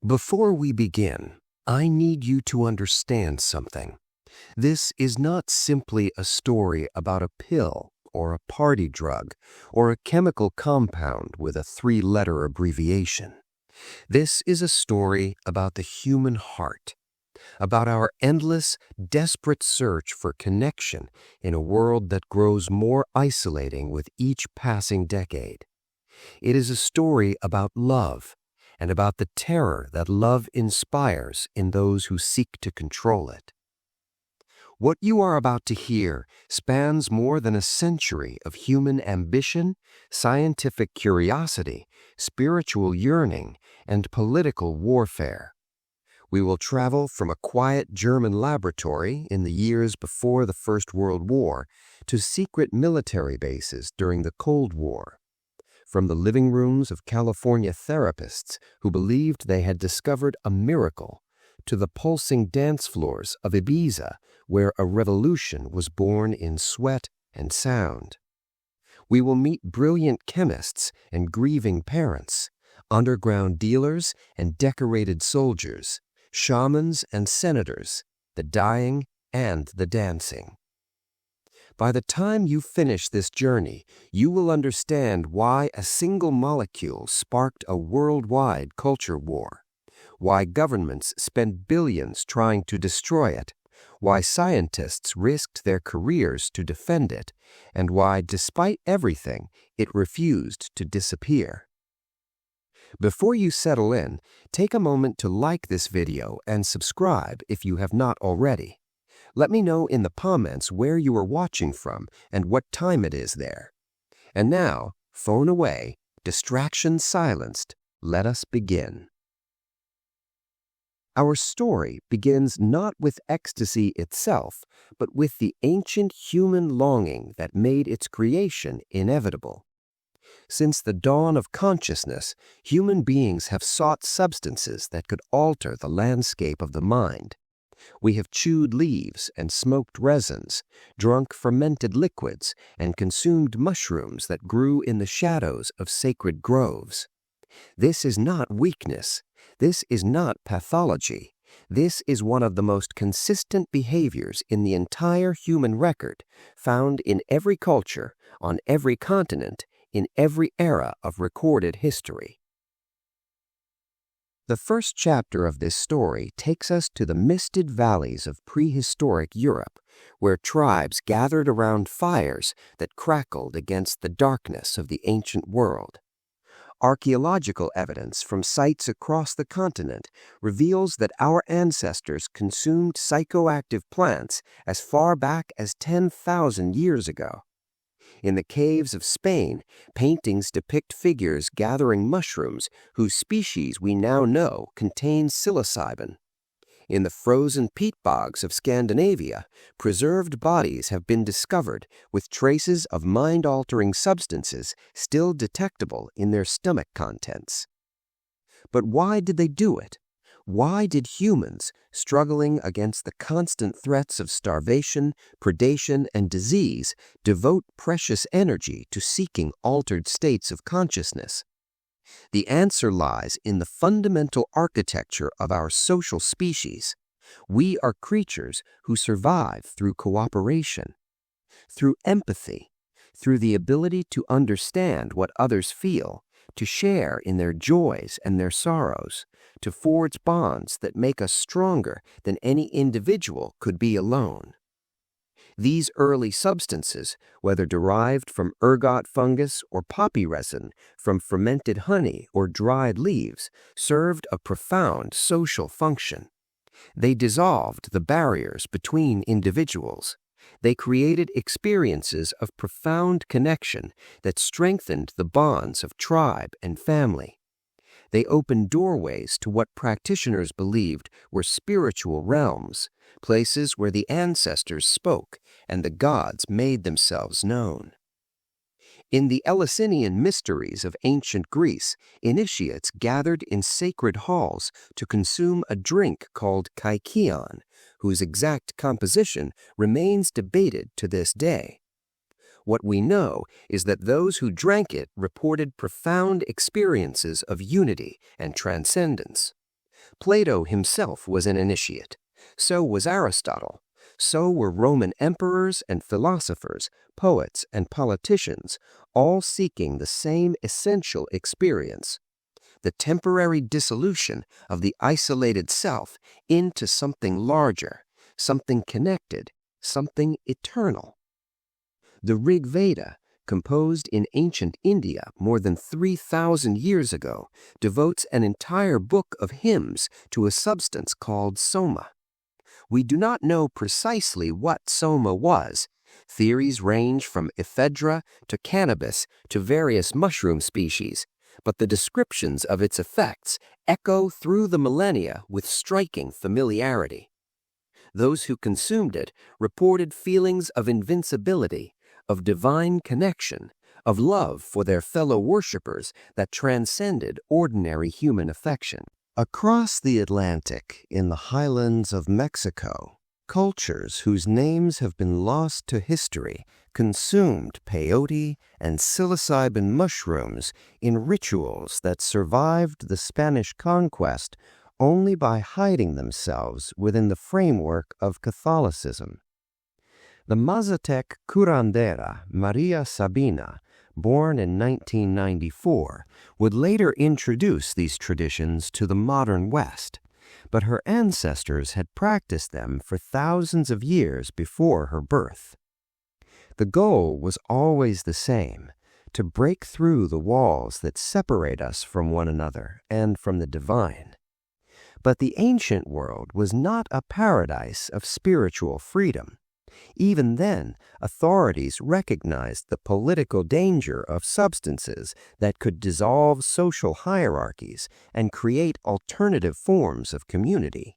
Before we begin, I need you to understand something. This is not simply a story about a pill or a party drug or a chemical compound with a three-letter abbreviation. This is a story about the human heart, about our endless, desperate search for connection in a world that grows more isolating with each passing decade. It is a story about love and about the terror that love inspires in those who seek to control it. What you are about to hear spans more than a century of human ambition, scientific curiosity, spiritual yearning, and political warfare. We will travel from a quiet German laboratory in the years before the First World War to secret military bases during the Cold War. From the living rooms of California therapists who believed they had discovered a miracle to the pulsing dance floors of Ibiza where a revolution was born in sweat and sound. We will meet brilliant chemists and grieving parents, underground dealers and decorated soldiers, shamans and senators, the dying and the dancing. By the time you finish this journey, you will understand why a single molecule sparked a worldwide culture war, why governments spend billions trying to destroy it, why scientists risked their careers to defend it, and why, despite everything, it refused to disappear. Before you settle in, take a moment to like this video and subscribe if you have not already. Let me know in the comments where you are watching from and what time it is there. And now, phone away, distractions silenced, let us begin. Our story begins not with ecstasy itself, but with the ancient human longing that made its creation inevitable. Since the dawn of consciousness, human beings have sought substances that could alter the landscape of the mind. We have chewed leaves and smoked resins, drunk fermented liquids, and consumed mushrooms that grew in the shadows of sacred groves. This is not weakness. This is not pathology. This is one of the most consistent behaviors in the entire human record, found in every culture, on every continent, in every era of recorded history. The first chapter of this story takes us to the misted valleys of prehistoric Europe, where tribes gathered around fires that crackled against the darkness of the ancient world. Archaeological evidence from sites across the continent reveals that our ancestors consumed psychoactive plants as far back as 10,000 years ago. In the caves of Spain, paintings depict figures gathering mushrooms whose species we now know contain psilocybin. In the frozen peat bogs of Scandinavia, preserved bodies have been discovered with traces of mind-altering substances still detectable in their stomach contents. But why did they do it? Why did humans, struggling against the constant threats of starvation, predation, and disease, devote precious energy to seeking altered states of consciousness? The answer lies in the fundamental architecture of our social species. We are creatures who survive through cooperation, through empathy, through the ability to understand what others feel, to share in their joys and their sorrows, to forge bonds that make us stronger than any individual could be alone. These early substances, whether derived from ergot fungus or poppy resin, from fermented honey or dried leaves, served a profound social function. They dissolved the barriers between individuals. They created experiences of profound connection that strengthened the bonds of tribe and family. They opened doorways to what practitioners believed were spiritual realms, places where the ancestors spoke and the gods made themselves known. In the Eleusinian mysteries of ancient Greece, initiates gathered in sacred halls to consume a drink called kykeon, whose exact composition remains debated to this day. What we know is that those who drank it reported profound experiences of unity and transcendence. Plato himself was an initiate. So was Aristotle. So were Roman emperors and philosophers, poets and politicians, all seeking the same essential experience: the temporary dissolution of the isolated self into something larger, something connected, something eternal. The Rig Veda, composed in ancient India more than 3,000 years ago, devotes an entire book of hymns to a substance called soma. We do not know precisely what soma was. Theories range from ephedra to cannabis to various mushroom species, but the descriptions of its effects echo through the millennia with striking familiarity. Those who consumed it reported feelings of invincibility, of divine connection, of love for their fellow worshippers that transcended ordinary human affection. Across the Atlantic, in the highlands of Mexico, cultures whose names have been lost to history consumed peyote and psilocybin mushrooms in rituals that survived the Spanish conquest only by hiding themselves within the framework of Catholicism. The Mazatec curandera Maria Sabina, born in 1994, would later introduce these traditions to the modern West, but her ancestors had practiced them for thousands of years before her birth. The goal was always the same: to break through the walls that separate us from one another and from the divine. But the ancient world was not a paradise of spiritual freedom. Even then, authorities recognized the political danger of substances that could dissolve social hierarchies and create alternative forms of community.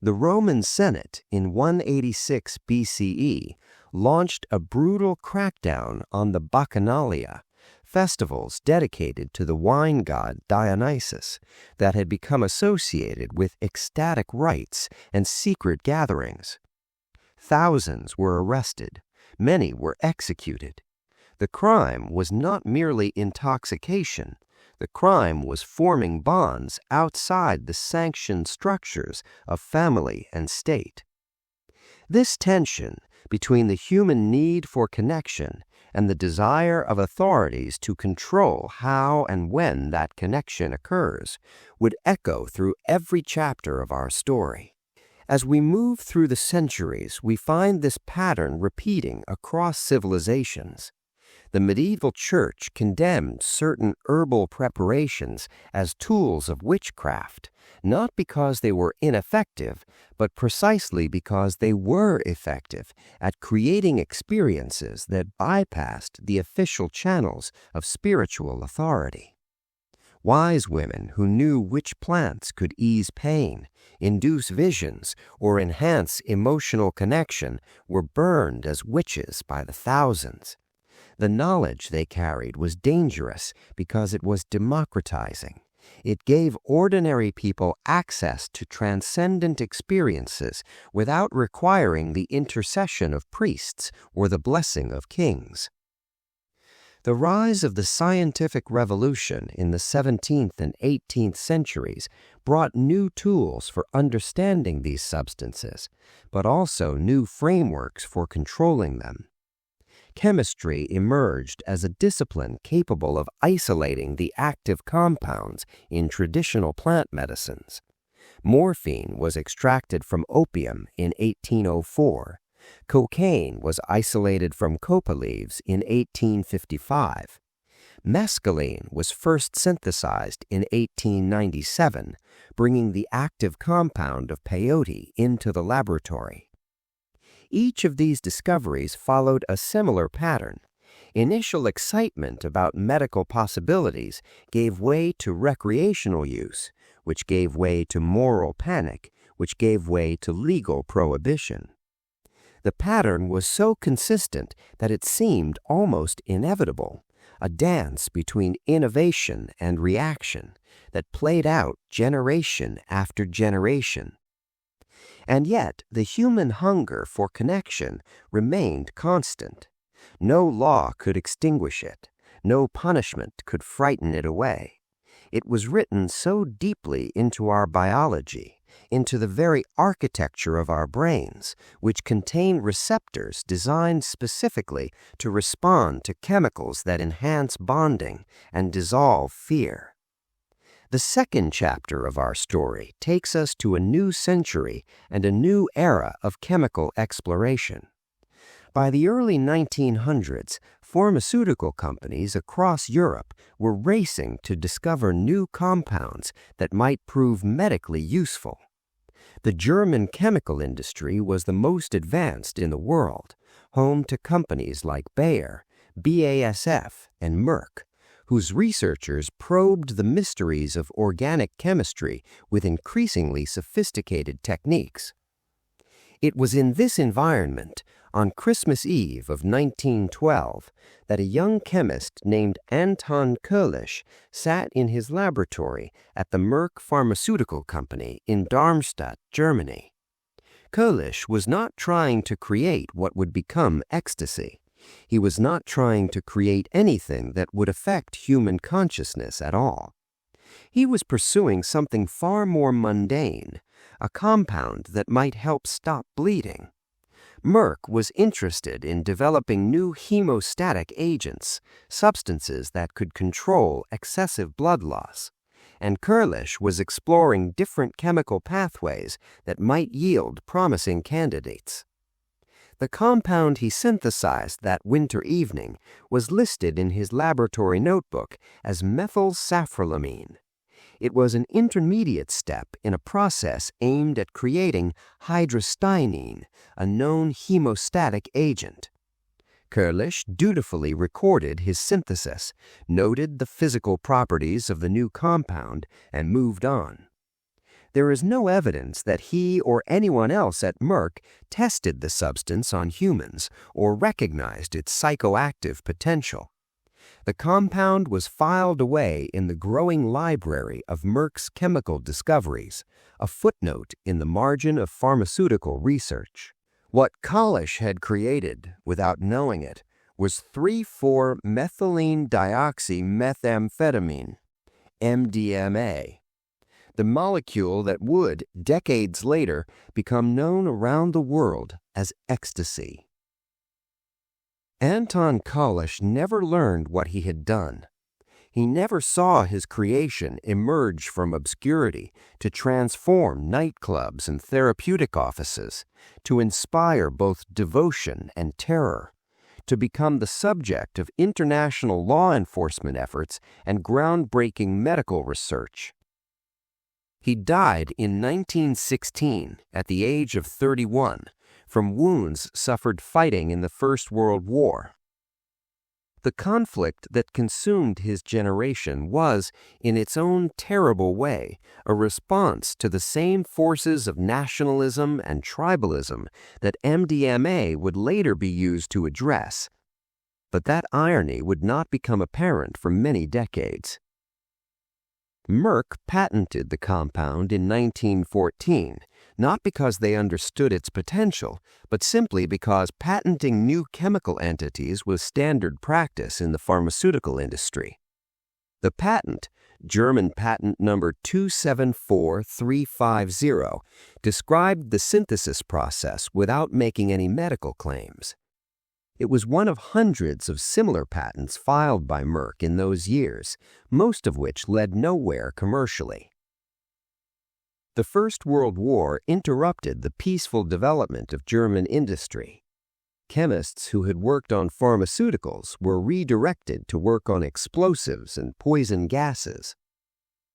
The Roman Senate in 186 BCE launched a brutal crackdown on the Bacchanalia, festivals dedicated to the wine god Dionysus that had become associated with ecstatic rites and secret gatherings. Thousands were arrested. Many were executed. The crime was not merely intoxication. The crime was forming bonds outside the sanctioned structures of family and state. This tension between the human need for connection and the desire of authorities to control how and when that connection occurs would echo through every chapter of our story. As we move through the centuries, we find this pattern repeating across civilizations. The medieval church condemned certain herbal preparations as tools of witchcraft, not because they were ineffective, but precisely because they were effective at creating experiences that bypassed the official channels of spiritual authority. Wise women who knew which plants could ease pain, induce visions, or enhance emotional connection were burned as witches by the thousands. The knowledge they carried was dangerous because it was democratizing. It gave ordinary people access to transcendent experiences without requiring the intercession of priests or the blessing of kings. The rise of the scientific revolution in the 17th and 18th centuries brought new tools for understanding these substances, but also new frameworks for controlling them. Chemistry emerged as a discipline capable of isolating the active compounds in traditional plant medicines. Morphine was extracted from opium in 1804. Cocaine was isolated from copa leaves in 1855. Mescaline was first synthesized in 1897, bringing the active compound of peyote into the laboratory. Each of these discoveries followed a similar pattern. Initial excitement about medical possibilities gave way to recreational use, which gave way to moral panic, which gave way to legal prohibition. The pattern was so consistent that it seemed almost inevitable, a dance between innovation and reaction that played out generation after generation. And yet, the human hunger for connection remained constant. No law could extinguish it. No punishment could frighten it away. It was written so deeply into our biology, into the very architecture of our brains, which contain receptors designed specifically to respond to chemicals that enhance bonding and dissolve fear. The second chapter of our story takes us to a new century and a new era of chemical exploration. By the early 1900s, pharmaceutical companies across Europe were racing to discover new compounds that might prove medically useful. The German chemical industry was the most advanced in the world, home to companies like Bayer, BASF, and Merck, whose researchers probed the mysteries of organic chemistry with increasingly sophisticated techniques. It was in this environment, on Christmas Eve of 1912, that a young chemist named Anton Köllisch sat in his laboratory at the Merck Pharmaceutical Company in Darmstadt, Germany. Köllisch was not trying to create what would become ecstasy. He was not trying to create anything that would affect human consciousness at all. He was pursuing something far more mundane, a compound that might help stop bleeding. Merck was interested in developing new hemostatic agents, substances that could control excessive blood loss, and Köllisch was exploring different chemical pathways that might yield promising candidates. The compound he synthesized that winter evening was listed in his laboratory notebook as methylsafrolamin. It was an intermediate step in a process aimed at creating hydrostynine, a known hemostatic agent. Köllisch dutifully recorded his synthesis, noted the physical properties of the new compound, and moved on. There is no evidence that he or anyone else at Merck tested the substance on humans or recognized its psychoactive potential. The compound was filed away in the growing library of Merck's chemical discoveries, a footnote in the margin of pharmaceutical research. What Köllisch had created, without knowing it, was 3,4-methylene dioxymethamphetamine, MDMA, the molecule that would, decades later, become known around the world as ecstasy. Anton Köllisch never learned what he had done. He never saw his creation emerge from obscurity to transform nightclubs and therapeutic offices, to inspire both devotion and terror, to become the subject of international law enforcement efforts and groundbreaking medical research. He died in 1916 at the age of 31 from wounds suffered fighting in the First World War. The conflict that consumed his generation was, in its own terrible way, a response to the same forces of nationalism and tribalism that MDMA would later be used to address. But that irony would not become apparent for many decades. Merck patented the compound in 1914, not because they understood its potential, but simply because patenting new chemical entities was standard practice in the pharmaceutical industry. The patent, German patent number 274350, described the synthesis process without making any medical claims. It was one of hundreds of similar patents filed by Merck in those years, most of which led nowhere commercially. The First World War interrupted the peaceful development of German industry. Chemists who had worked on pharmaceuticals were redirected to work on explosives and poison gases.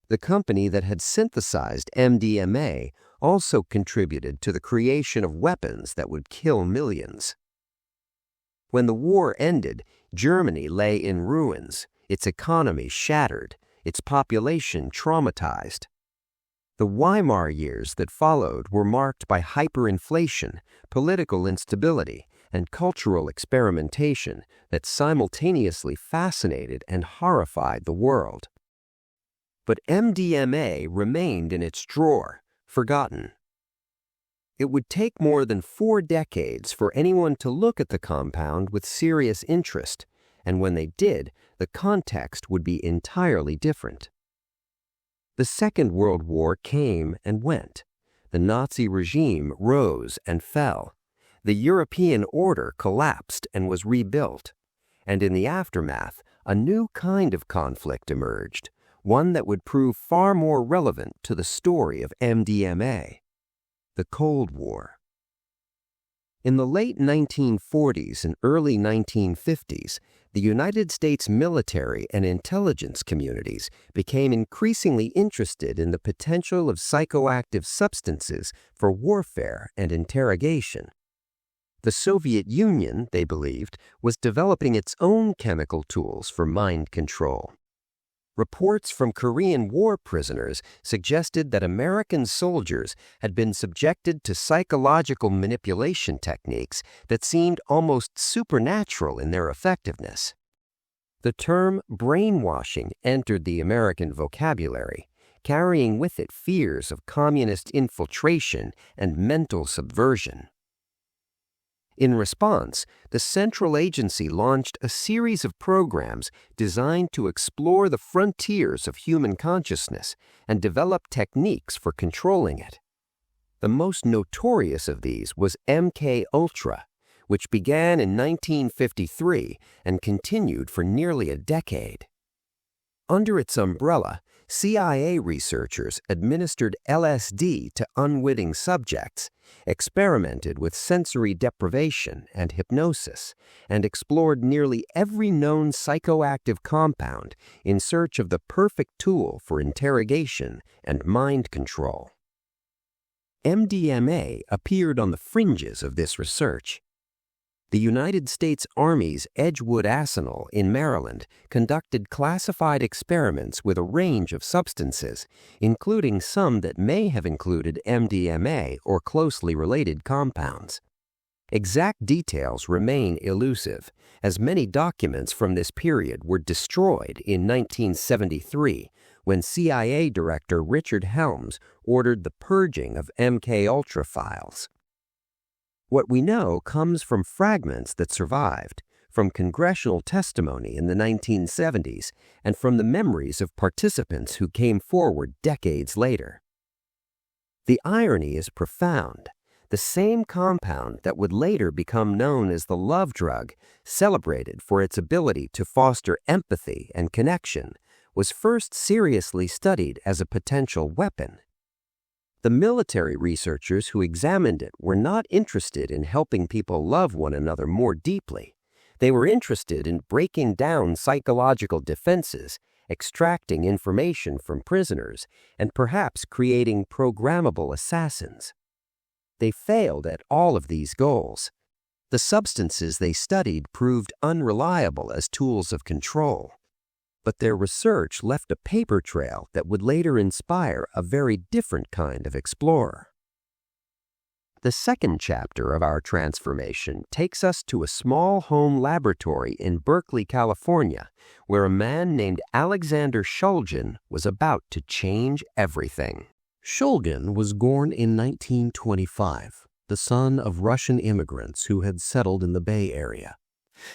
The company that had synthesized MDMA also contributed to the creation of weapons that would kill millions. When the war ended, Germany lay in ruins, its economy shattered, its population traumatized. The Weimar years that followed were marked by hyperinflation, political instability, and cultural experimentation that simultaneously fascinated and horrified the world. But MDMA remained in its drawer, forgotten. It would take more than 4 decades for anyone to look at the compound with serious interest, and when they did, the context would be entirely different. The Second World War came and went. The Nazi regime rose and fell. The European order collapsed and was rebuilt. And in the aftermath, a new kind of conflict emerged, one that would prove far more relevant to the story of MDMA: the Cold War. In the late 1940s and early 1950s, the United States military and intelligence communities became increasingly interested in the potential of psychoactive substances for warfare and interrogation. The Soviet Union, they believed, was developing its own chemical tools for mind control. Reports from Korean War prisoners suggested that American soldiers had been subjected to psychological manipulation techniques that seemed almost supernatural in their effectiveness. The term brainwashing entered the American vocabulary, carrying with it fears of communist infiltration and mental subversion. In response, the Central Agency launched a series of programs designed to explore the frontiers of human consciousness and develop techniques for controlling it. The most notorious of these was MK Ultra, which began in 1953 and continued for nearly a decade. Under its umbrella, CIA researchers administered LSD to unwitting subjects, experimented with sensory deprivation and hypnosis, and explored nearly every known psychoactive compound in search of the perfect tool for interrogation and mind control. MDMA appeared on the fringes of this research. The United States Army's Edgewood Arsenal in Maryland conducted classified experiments with a range of substances, including some that may have included MDMA or closely related compounds. Exact details remain elusive, as many documents from this period were destroyed in 1973 when CIA Director Richard Helms ordered the purging of MK Ultra files. What we know comes from fragments that survived, from congressional testimony in the 1970s, and from the memories of participants who came forward decades later. The irony is profound. The same compound that would later become known as the love drug, celebrated for its ability to foster empathy and connection, was first seriously studied as a potential weapon. The military researchers who examined it were not interested in helping people love one another more deeply. They were interested in breaking down psychological defenses, extracting information from prisoners, and perhaps creating programmable assassins. They failed at all of these goals. The substances they studied proved unreliable as tools of control. But their research left a paper trail that would later inspire a very different kind of explorer. The second chapter of our transformation takes us to a small home laboratory in Berkeley, California, where a man named Alexander Shulgin was about to change everything. Shulgin was born in 1925, the son of Russian immigrants who had settled in the Bay Area.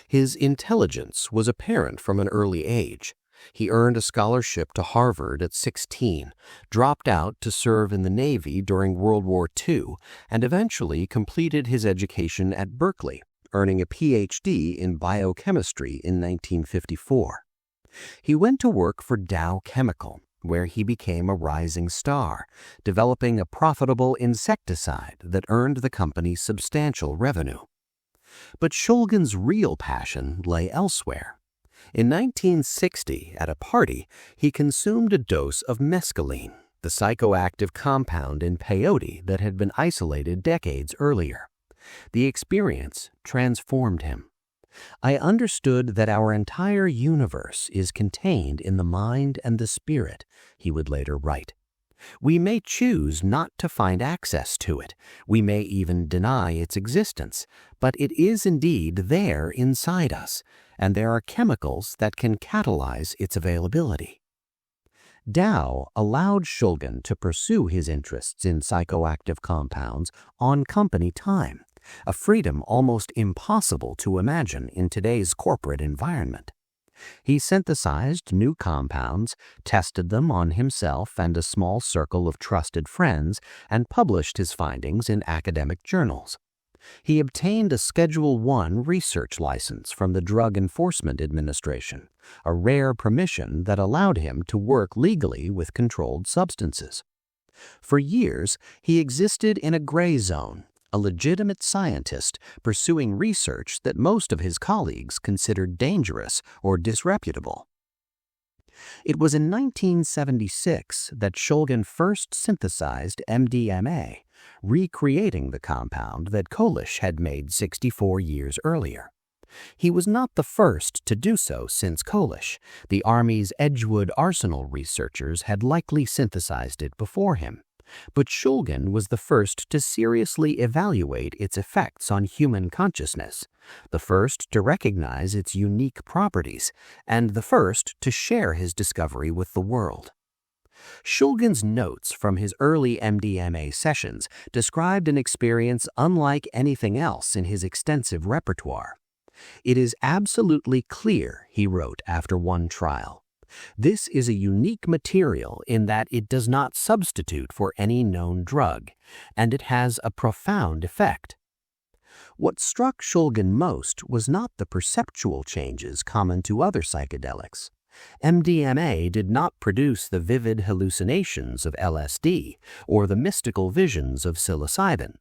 His intelligence was apparent from an early age. He earned a scholarship to Harvard at 16, dropped out to serve in the Navy during World War II, and eventually completed his education at Berkeley, earning a Ph.D. in biochemistry in 1954. He went to work for Dow Chemical, where he became a rising star, developing a profitable insecticide that earned the company substantial revenue. But Shulgin's real passion lay elsewhere. In 1960, at a party, he consumed a dose of mescaline, the psychoactive compound in peyote that had been isolated decades earlier. The experience transformed him. I understood that our entire universe is contained in the mind and the spirit, he would later write. We may choose not to find access to it. We may even deny its existence, but it is indeed there inside us, and there are chemicals that can catalyze its availability. Dow allowed Shulgin to pursue his interests in psychoactive compounds on company time, a freedom almost impossible to imagine in today's corporate environment. He synthesized new compounds, tested them on himself and a small circle of trusted friends, and published his findings in academic journals. He obtained a Schedule I research license from the Drug Enforcement Administration, a rare permission that allowed him to work legally with controlled substances. For years, he existed in a gray zone, a legitimate scientist pursuing research that most of his colleagues considered dangerous or disreputable. It was in 1976 that Shulgin first synthesized MDMA, recreating the compound that Kolisch had made 64 years earlier. He was not the first to do so since Kolisch. The Army's Edgewood Arsenal researchers had likely synthesized it before him. But Shulgin was the first to seriously evaluate its effects on human consciousness, the first to recognize its unique properties, and the first to share his discovery with the world. Shulgin's notes from his early MDMA sessions described an experience unlike anything else in his extensive repertoire. "It is absolutely clear," he wrote after one trial, "this is a unique material in that it does not substitute for any known drug, and it has a profound effect." What struck Shulgin most was not the perceptual changes common to other psychedelics. MDMA did not produce the vivid hallucinations of LSD or the mystical visions of psilocybin.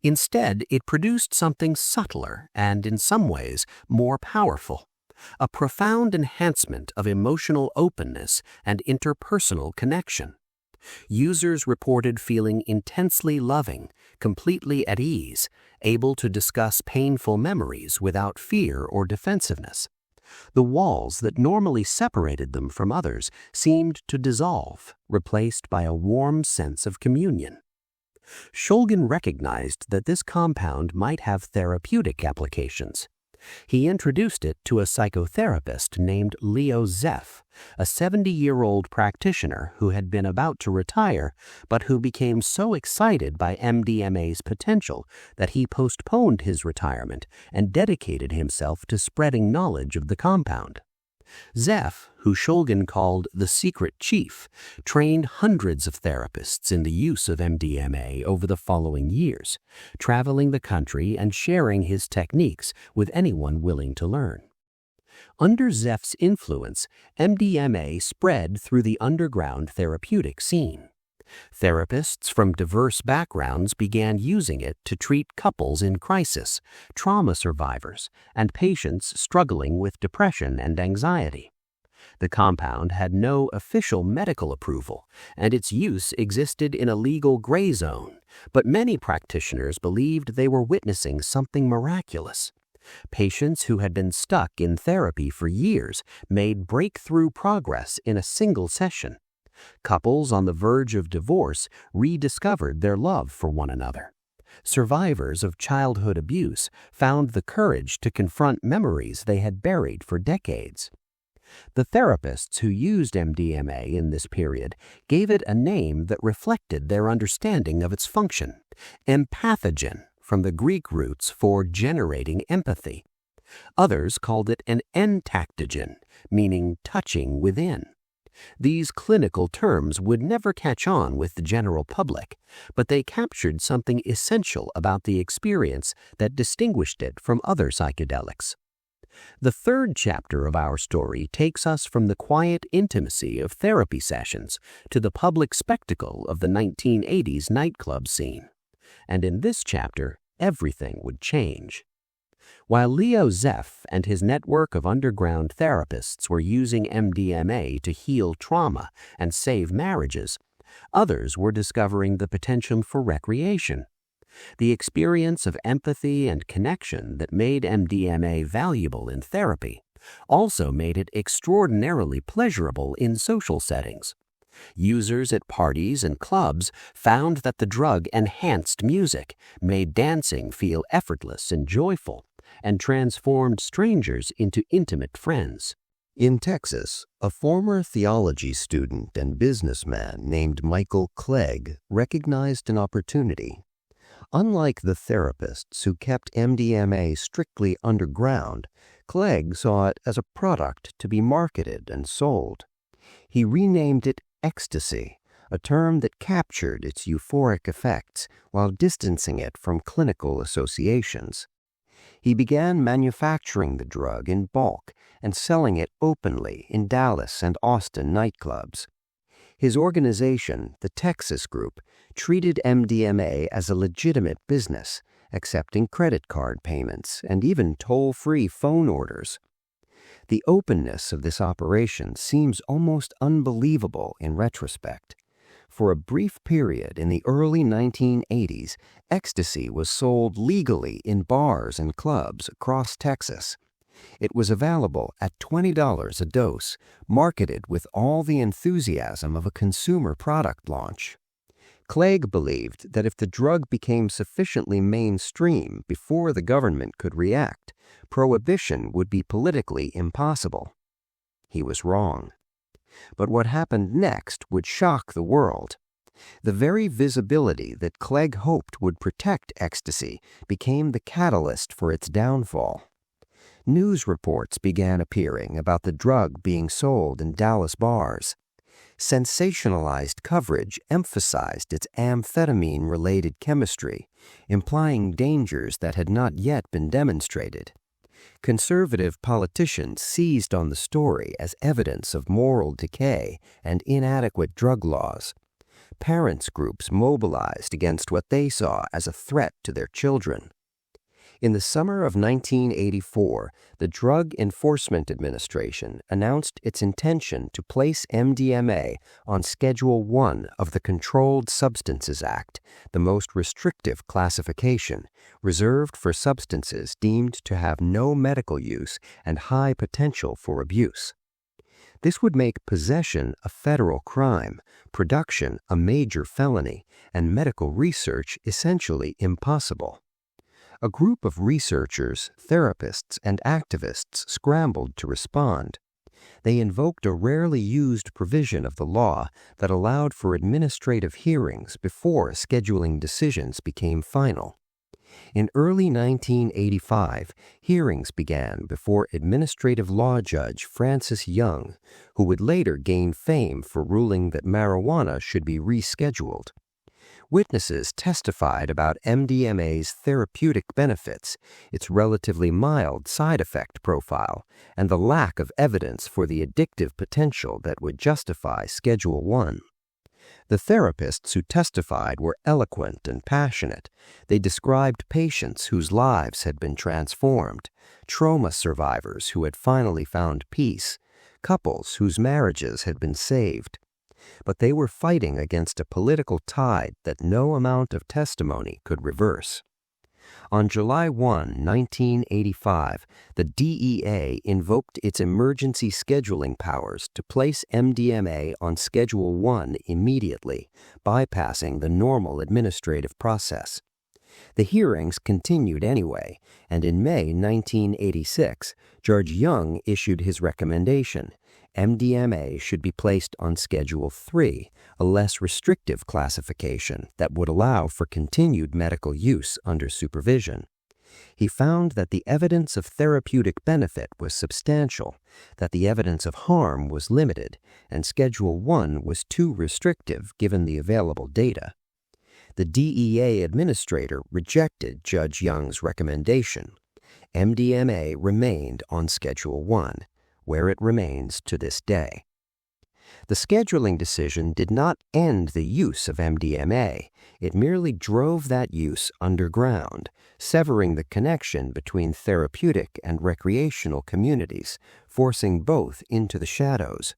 Instead, it produced something subtler and, in some ways, more powerful. A profound enhancement of emotional openness and interpersonal connection. Users reported feeling intensely loving, completely at ease, able to discuss painful memories without fear or defensiveness. The walls that normally separated them from others seemed to dissolve, replaced by a warm sense of communion. Shulgin recognized that this compound might have therapeutic applications. He introduced it to a psychotherapist named Leo Zeff, a 70-year-old practitioner who had been about to retire, but who became so excited by MDMA's potential that he postponed his retirement and dedicated himself to spreading knowledge of the compound. Zeff, who Shulgin called the secret chief, trained hundreds of therapists in the use of MDMA over the following years, traveling the country and sharing his techniques with anyone willing to learn. Under Zeff's influence, MDMA spread through the underground therapeutic scene. Therapists from diverse backgrounds began using it to treat couples in crisis, trauma survivors, and patients struggling with depression and anxiety. The compound had no official medical approval, and its use existed in a legal gray zone, but many practitioners believed they were witnessing something miraculous. Patients who had been stuck in therapy for years made breakthrough progress in a single session. Couples on the verge of divorce rediscovered their love for one another. Survivors of childhood abuse found the courage to confront memories they had buried for decades. The therapists who used MDMA in this period gave it a name that reflected their understanding of its function: empathogen, from the Greek roots for generating empathy. Others called it an entactogen, meaning touching within. These clinical terms would never catch on with the general public, but they captured something essential about the experience that distinguished it from other psychedelics. The third chapter of our story takes us from the quiet intimacy of therapy sessions to the public spectacle of the 1980s nightclub scene. And in this chapter, everything would change. While Leo Zeff and his network of underground therapists were using MDMA to heal trauma and save marriages, others were discovering the potential for recreation. The experience of empathy and connection that made MDMA valuable in therapy also made it extraordinarily pleasurable in social settings. Users at parties and clubs found that the drug enhanced music, made dancing feel effortless and joyful, and transformed strangers into intimate friends. In Texas, a former theology student and businessman named Michael Clegg recognized an opportunity. Unlike the therapists who kept MDMA strictly underground, Clegg saw it as a product to be marketed and sold. He renamed it Ecstasy, a term that captured its euphoric effects while distancing it from clinical associations. He began manufacturing the drug in bulk and selling it openly in Dallas and Austin nightclubs. His organization, the Texas Group, treated MDMA as a legitimate business, accepting credit card payments and even toll-free phone orders. The openness of this operation seems almost unbelievable in retrospect. For a brief period in the early 1980s, ecstasy was sold legally in bars and clubs across Texas. It was available at $20 a dose, marketed with all the enthusiasm of a consumer product launch. Clegg believed that if the drug became sufficiently mainstream before the government could react, prohibition would be politically impossible. He was wrong. But what happened next would shock the world. The very visibility that Clegg hoped would protect ecstasy became the catalyst for its downfall. News reports began appearing about the drug being sold in Dallas bars. Sensationalized coverage emphasized its amphetamine-related chemistry, implying dangers that had not yet been demonstrated. Conservative politicians seized on the story as evidence of moral decay and inadequate drug laws. Parents' groups mobilized against what they saw as a threat to their children. In the summer of 1984, the Drug Enforcement Administration announced its intention to place MDMA on Schedule I of the Controlled Substances Act, the most restrictive classification, reserved for substances deemed to have no medical use and high potential for abuse. This would make possession a federal crime, production a major felony, and medical research essentially impossible. A group of researchers, therapists, and activists scrambled to respond. They invoked a rarely used provision of the law that allowed for administrative hearings before scheduling decisions became final. In early 1985, hearings began before administrative law judge Francis Young, who would later gain fame for ruling that marijuana should be rescheduled. Witnesses testified about MDMA's therapeutic benefits, its relatively mild side effect profile, and the lack of evidence for the addictive potential that would justify Schedule I. The therapists who testified were eloquent and passionate. They described patients whose lives had been transformed, trauma survivors who had finally found peace, couples whose marriages had been saved. But they were fighting against a political tide that no amount of testimony could reverse. On July 1, 1985, the DEA invoked its emergency scheduling powers to place MDMA on Schedule I immediately, bypassing the normal administrative process. The hearings continued anyway, and in May 1986, Judge Young issued his recommendation. MDMA should be placed on Schedule III, a less restrictive classification that would allow for continued medical use under supervision. He found that the evidence of therapeutic benefit was substantial, that the evidence of harm was limited, and Schedule I was too restrictive given the available data. The DEA administrator rejected Judge Young's recommendation. MDMA remained on Schedule I, where it remains to this day. The scheduling decision did not end the use of MDMA. It merely drove that use underground, severing the connection between therapeutic and recreational communities, forcing both into the shadows.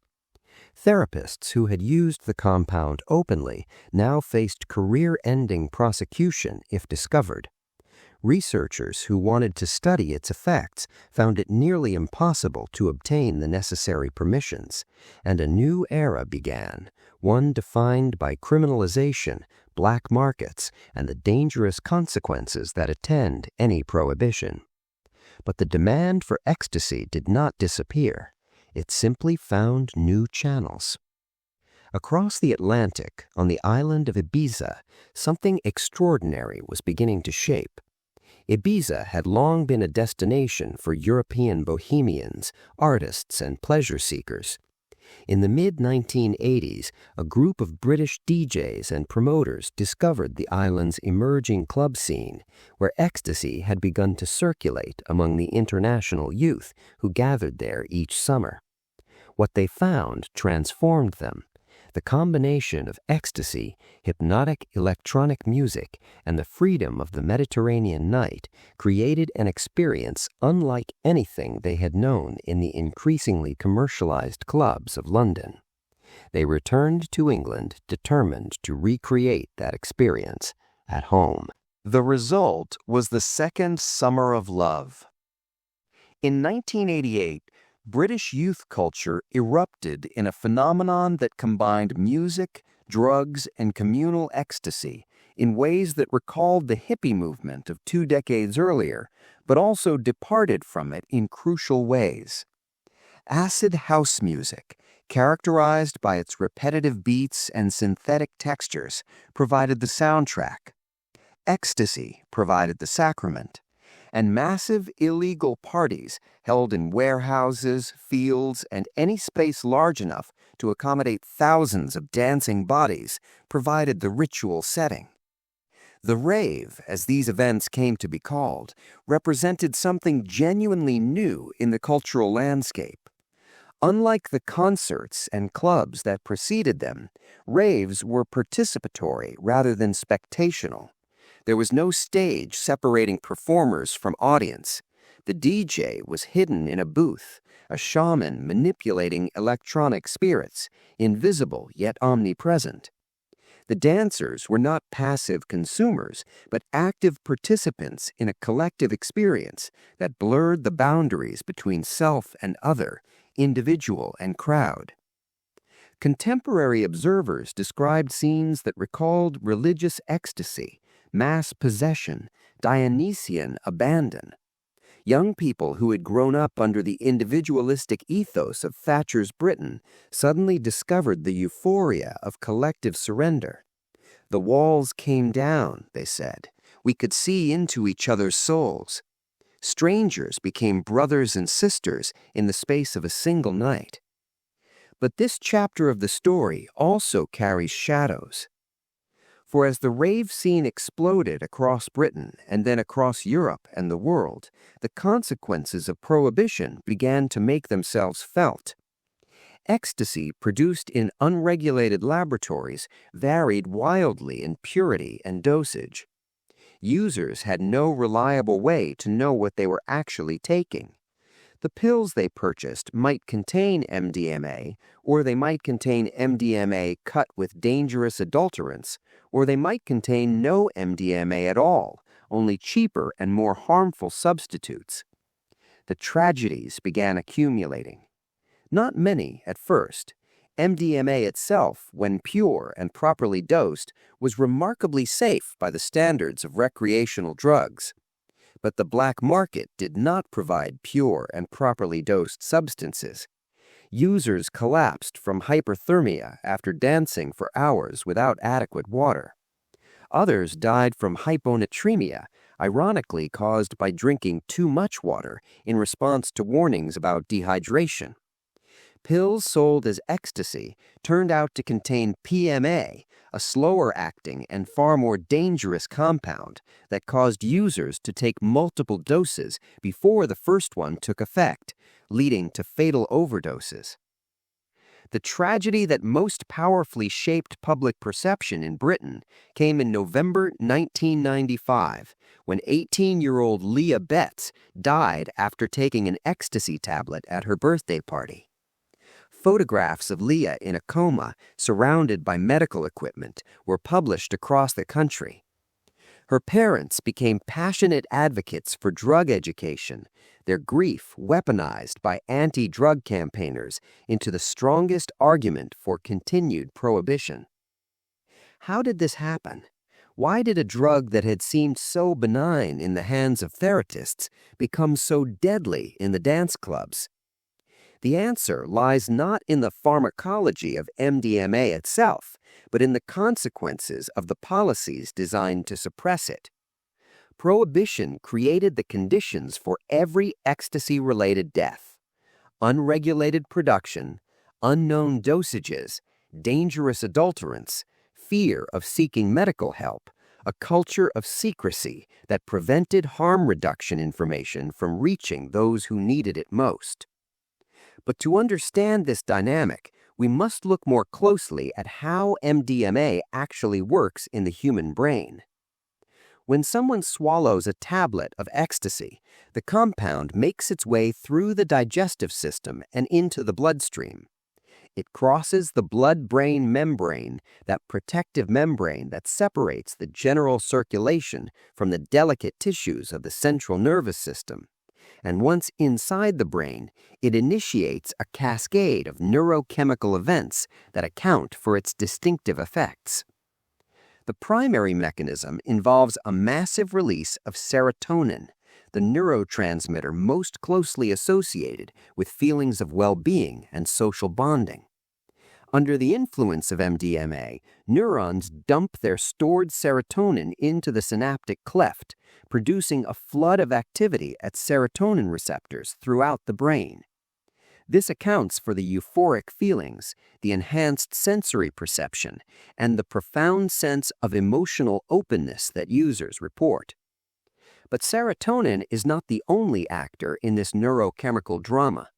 Therapists who had used the compound openly now faced career-ending prosecution if discovered. Researchers who wanted to study its effects found it nearly impossible to obtain the necessary permissions, and a new era began, one defined by criminalization, black markets, and the dangerous consequences that attend any prohibition. But the demand for ecstasy did not disappear. It simply found new channels. Across the Atlantic, on the island of Ibiza, something extraordinary was beginning to shape. Ibiza had long been a destination for European bohemians, artists, and pleasure seekers. In the mid-1980s, a group of British DJs and promoters discovered the island's emerging club scene, where ecstasy had begun to circulate among the international youth who gathered there each summer. What they found transformed them. The combination of ecstasy, hypnotic electronic music, and the freedom of the Mediterranean night created an experience unlike anything they had known in the increasingly commercialized clubs of London. They returned to England determined to recreate that experience at home. The result was the second Summer of Love. In 1988, British youth culture erupted in a phenomenon that combined music, drugs, and communal ecstasy in ways that recalled the hippie movement of 2 decades earlier, but also departed from it in crucial ways. Acid house music, characterized by its repetitive beats and synthetic textures, provided the soundtrack. Ecstasy provided the sacrament. And massive illegal parties held in warehouses, fields, and any space large enough to accommodate thousands of dancing bodies provided the ritual setting. The rave, as these events came to be called, represented something genuinely new in the cultural landscape. Unlike the concerts and clubs that preceded them, raves were participatory rather than spectational. There was no stage separating performers from audience. The DJ was hidden in a booth, a shaman manipulating electronic spirits, invisible yet omnipresent. The dancers were not passive consumers, but active participants in a collective experience that blurred the boundaries between self and other, individual and crowd. Contemporary observers described scenes that recalled religious ecstasy, mass possession, Dionysian abandon. Young people who had grown up under the individualistic ethos of Thatcher's Britain suddenly discovered the euphoria of collective surrender. The walls came down, they said. We could see into each other's souls. Strangers became brothers and sisters in the space of a single night. But this chapter of the story also carries shadows. For as the rave scene exploded across Britain and then across Europe and the world, the consequences of prohibition began to make themselves felt. Ecstasy produced in unregulated laboratories varied wildly in purity and dosage. Users had no reliable way to know what they were actually taking. The pills they purchased might contain MDMA, or they might contain MDMA cut with dangerous adulterants, or they might contain no MDMA at all, only cheaper and more harmful substitutes. The tragedies began accumulating. Not many at first. MDMA itself, when pure and properly dosed, was remarkably safe by the standards of recreational drugs. But the black market did not provide pure and properly dosed substances. Users collapsed from hyperthermia after dancing for hours without adequate water. Others died from hyponatremia, ironically caused by drinking too much water in response to warnings about dehydration. Pills sold as ecstasy turned out to contain PMA, a slower-acting and far more dangerous compound that caused users to take multiple doses before the first one took effect, leading to fatal overdoses. The tragedy that most powerfully shaped public perception in Britain came in November 1995, when 18-year-old Leah Betts died after taking an ecstasy tablet at her birthday party. Photographs of Leah in a coma, surrounded by medical equipment, were published across the country. Her parents became passionate advocates for drug education, their grief weaponized by anti-drug campaigners into the strongest argument for continued prohibition. How did this happen? Why did a drug that had seemed so benign in the hands of therapists become so deadly in the dance clubs? The answer lies not in the pharmacology of MDMA itself, but in the consequences of the policies designed to suppress it. Prohibition created the conditions for every ecstasy-related death. Unregulated production, unknown dosages, dangerous adulterants, fear of seeking medical help, a culture of secrecy that prevented harm reduction information from reaching those who needed it most. But to understand this dynamic, we must look more closely at how MDMA actually works in the human brain. When someone swallows a tablet of ecstasy, the compound makes its way through the digestive system and into the bloodstream. It crosses the blood-brain membrane, that protective membrane that separates the general circulation from the delicate tissues of the central nervous system. And once inside the brain, it initiates a cascade of neurochemical events that account for its distinctive effects. The primary mechanism involves a massive release of serotonin, the neurotransmitter most closely associated with feelings of well-being and social bonding. Under the influence of MDMA, neurons dump their stored serotonin into the synaptic cleft, producing a flood of activity at serotonin receptors throughout the brain. This accounts for the euphoric feelings, the enhanced sensory perception, and the profound sense of emotional openness that users report. But serotonin is not the only actor in this neurochemical drama.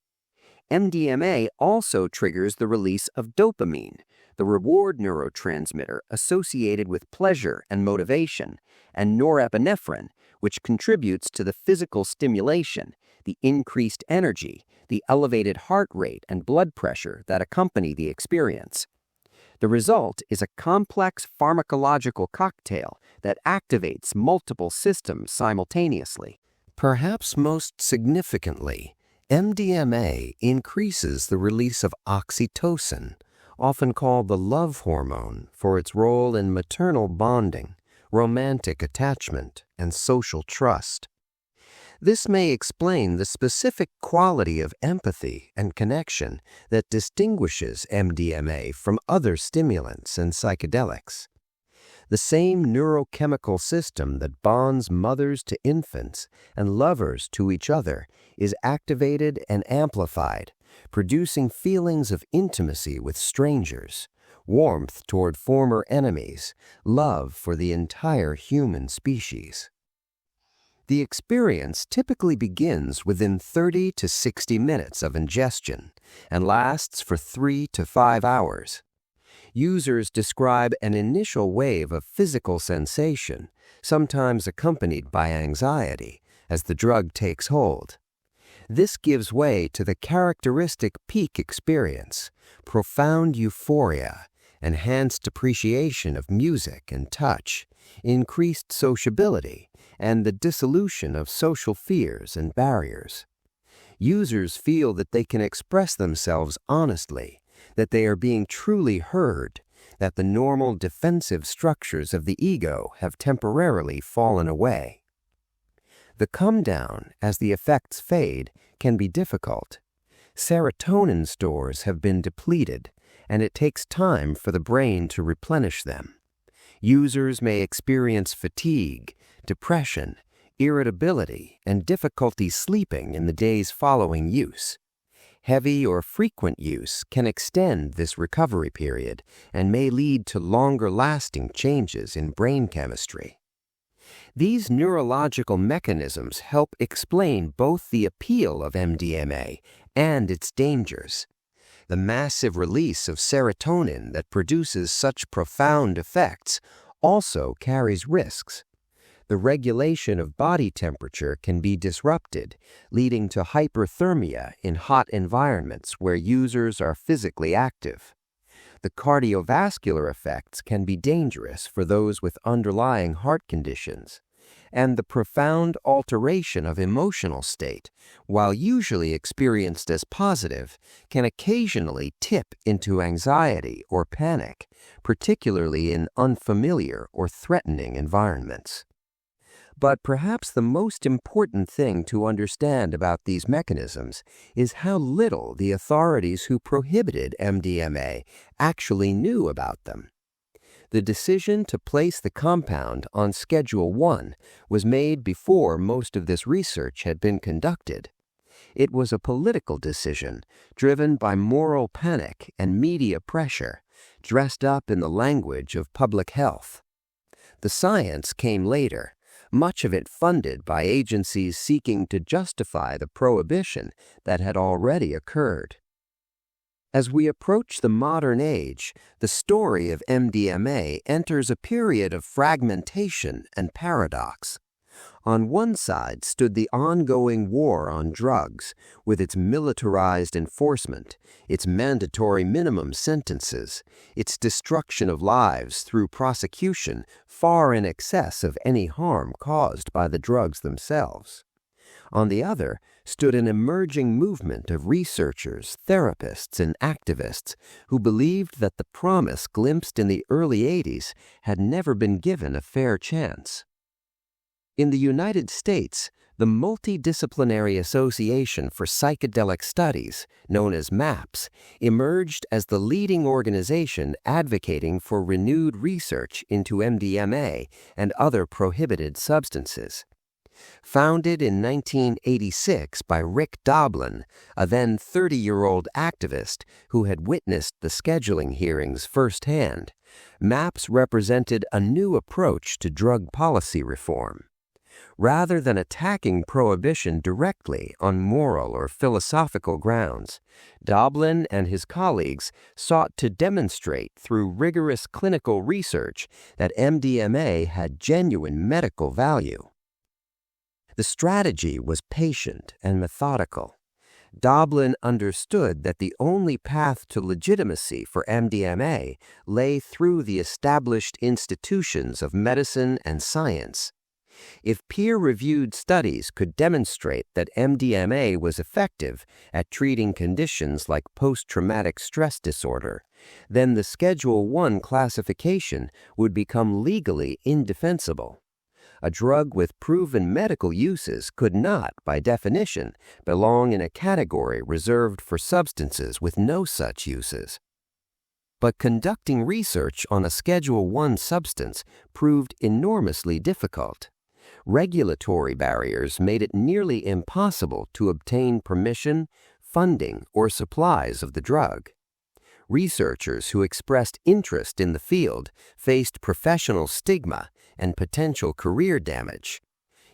MDMA also triggers the release of dopamine, the reward neurotransmitter associated with pleasure and motivation, and norepinephrine, which contributes to the physical stimulation, the increased energy, the elevated heart rate and blood pressure that accompany the experience. The result is a complex pharmacological cocktail that activates multiple systems simultaneously. Perhaps most significantly, MDMA increases the release of oxytocin, often called the love hormone, for its role in maternal bonding, romantic attachment, and social trust. This may explain the specific quality of empathy and connection that distinguishes MDMA from other stimulants and psychedelics. The same neurochemical system that bonds mothers to infants and lovers to each other is activated and amplified, producing feelings of intimacy with strangers, warmth toward former enemies, love for the entire human species. The experience typically begins within 30 to 60 minutes of ingestion and lasts for 3 to 5 hours. Users describe an initial wave of physical sensation, sometimes accompanied by anxiety, as the drug takes hold. This gives way to the characteristic peak experience, profound euphoria, enhanced appreciation of music and touch, increased sociability, and the dissolution of social fears and barriers. Users feel that they can express themselves honestly, that they are being truly heard, that the normal defensive structures of the ego have temporarily fallen away. The come down, as the effects fade, can be difficult. Serotonin stores have been depleted, and it takes time for the brain to replenish them. Users may experience fatigue, depression, irritability, and difficulty sleeping in the days following use. Heavy or frequent use can extend this recovery period and may lead to longer-lasting changes in brain chemistry. These neurological mechanisms help explain both the appeal of MDMA and its dangers. The massive release of serotonin that produces such profound effects also carries risks. The regulation of body temperature can be disrupted, leading to hyperthermia in hot environments where users are physically active. The cardiovascular effects can be dangerous for those with underlying heart conditions. And the profound alteration of emotional state, while usually experienced as positive, can occasionally tip into anxiety or panic, particularly in unfamiliar or threatening environments. But perhaps the most important thing to understand about these mechanisms is how little the authorities who prohibited MDMA actually knew about them. The decision to place the compound on Schedule 1 was made before most of this research had been conducted. It was a political decision driven by moral panic and media pressure, dressed up in the language of public health. The science came later, much of it funded by agencies seeking to justify the prohibition that had already occurred. As we approach the modern age, the story of MDMA enters a period of fragmentation and paradox. On one side stood the ongoing war on drugs, with its militarized enforcement, its mandatory minimum sentences, its destruction of lives through prosecution far in excess of any harm caused by the drugs themselves. On the other stood an emerging movement of researchers, therapists, and activists who believed that the promise glimpsed in the early 80s had never been given a fair chance. In the United States, the Multidisciplinary Association for Psychedelic Studies, known as MAPS, emerged as the leading organization advocating for renewed research into MDMA and other prohibited substances. Founded in 1986 by Rick Doblin, a then 30-year-old activist who had witnessed the scheduling hearings firsthand, MAPS represented a new approach to drug policy reform. Rather than attacking prohibition directly on moral or philosophical grounds, Doblin and his colleagues sought to demonstrate through rigorous clinical research that MDMA had genuine medical value. The strategy was patient and methodical. Doblin understood that the only path to legitimacy for MDMA lay through the established institutions of medicine and science. If peer-reviewed studies could demonstrate that MDMA was effective at treating conditions like post-traumatic stress disorder, then the Schedule 1 classification would become legally indefensible. A drug with proven medical uses could not, by definition, belong in a category reserved for substances with no such uses. But conducting research on a Schedule 1 substance proved enormously difficult. Regulatory barriers made it nearly impossible to obtain permission, funding, or supplies of the drug. Researchers who expressed interest in the field faced professional stigma and potential career damage.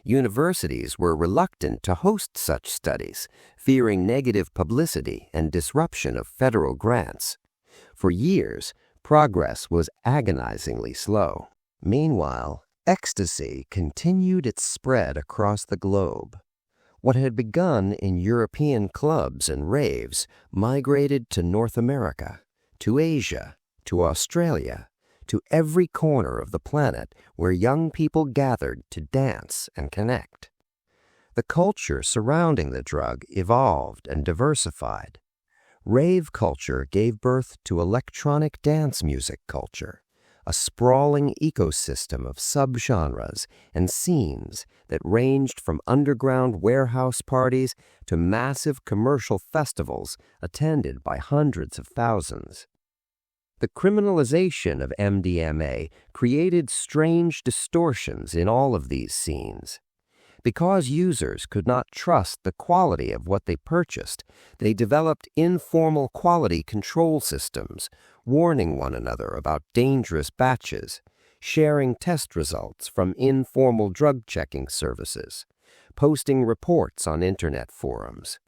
Universities were reluctant to host such studies, fearing negative publicity and disruption of federal grants. For years, progress was agonizingly slow. Meanwhile, ecstasy continued its spread across the globe. What had begun in European clubs and raves migrated to North America, to Asia, to Australia, to every corner of the planet where young people gathered to dance and connect. The culture surrounding the drug evolved and diversified. Rave culture gave birth to electronic dance music culture, a sprawling ecosystem of subgenres and scenes that ranged from underground warehouse parties to massive commercial festivals attended by hundreds of thousands. The criminalization of MDMA created strange distortions in all of these scenes. Because users could not trust the quality of what they purchased, they developed informal quality control systems, warning one another about dangerous batches, sharing test results from informal drug checking services, posting reports on internet forums.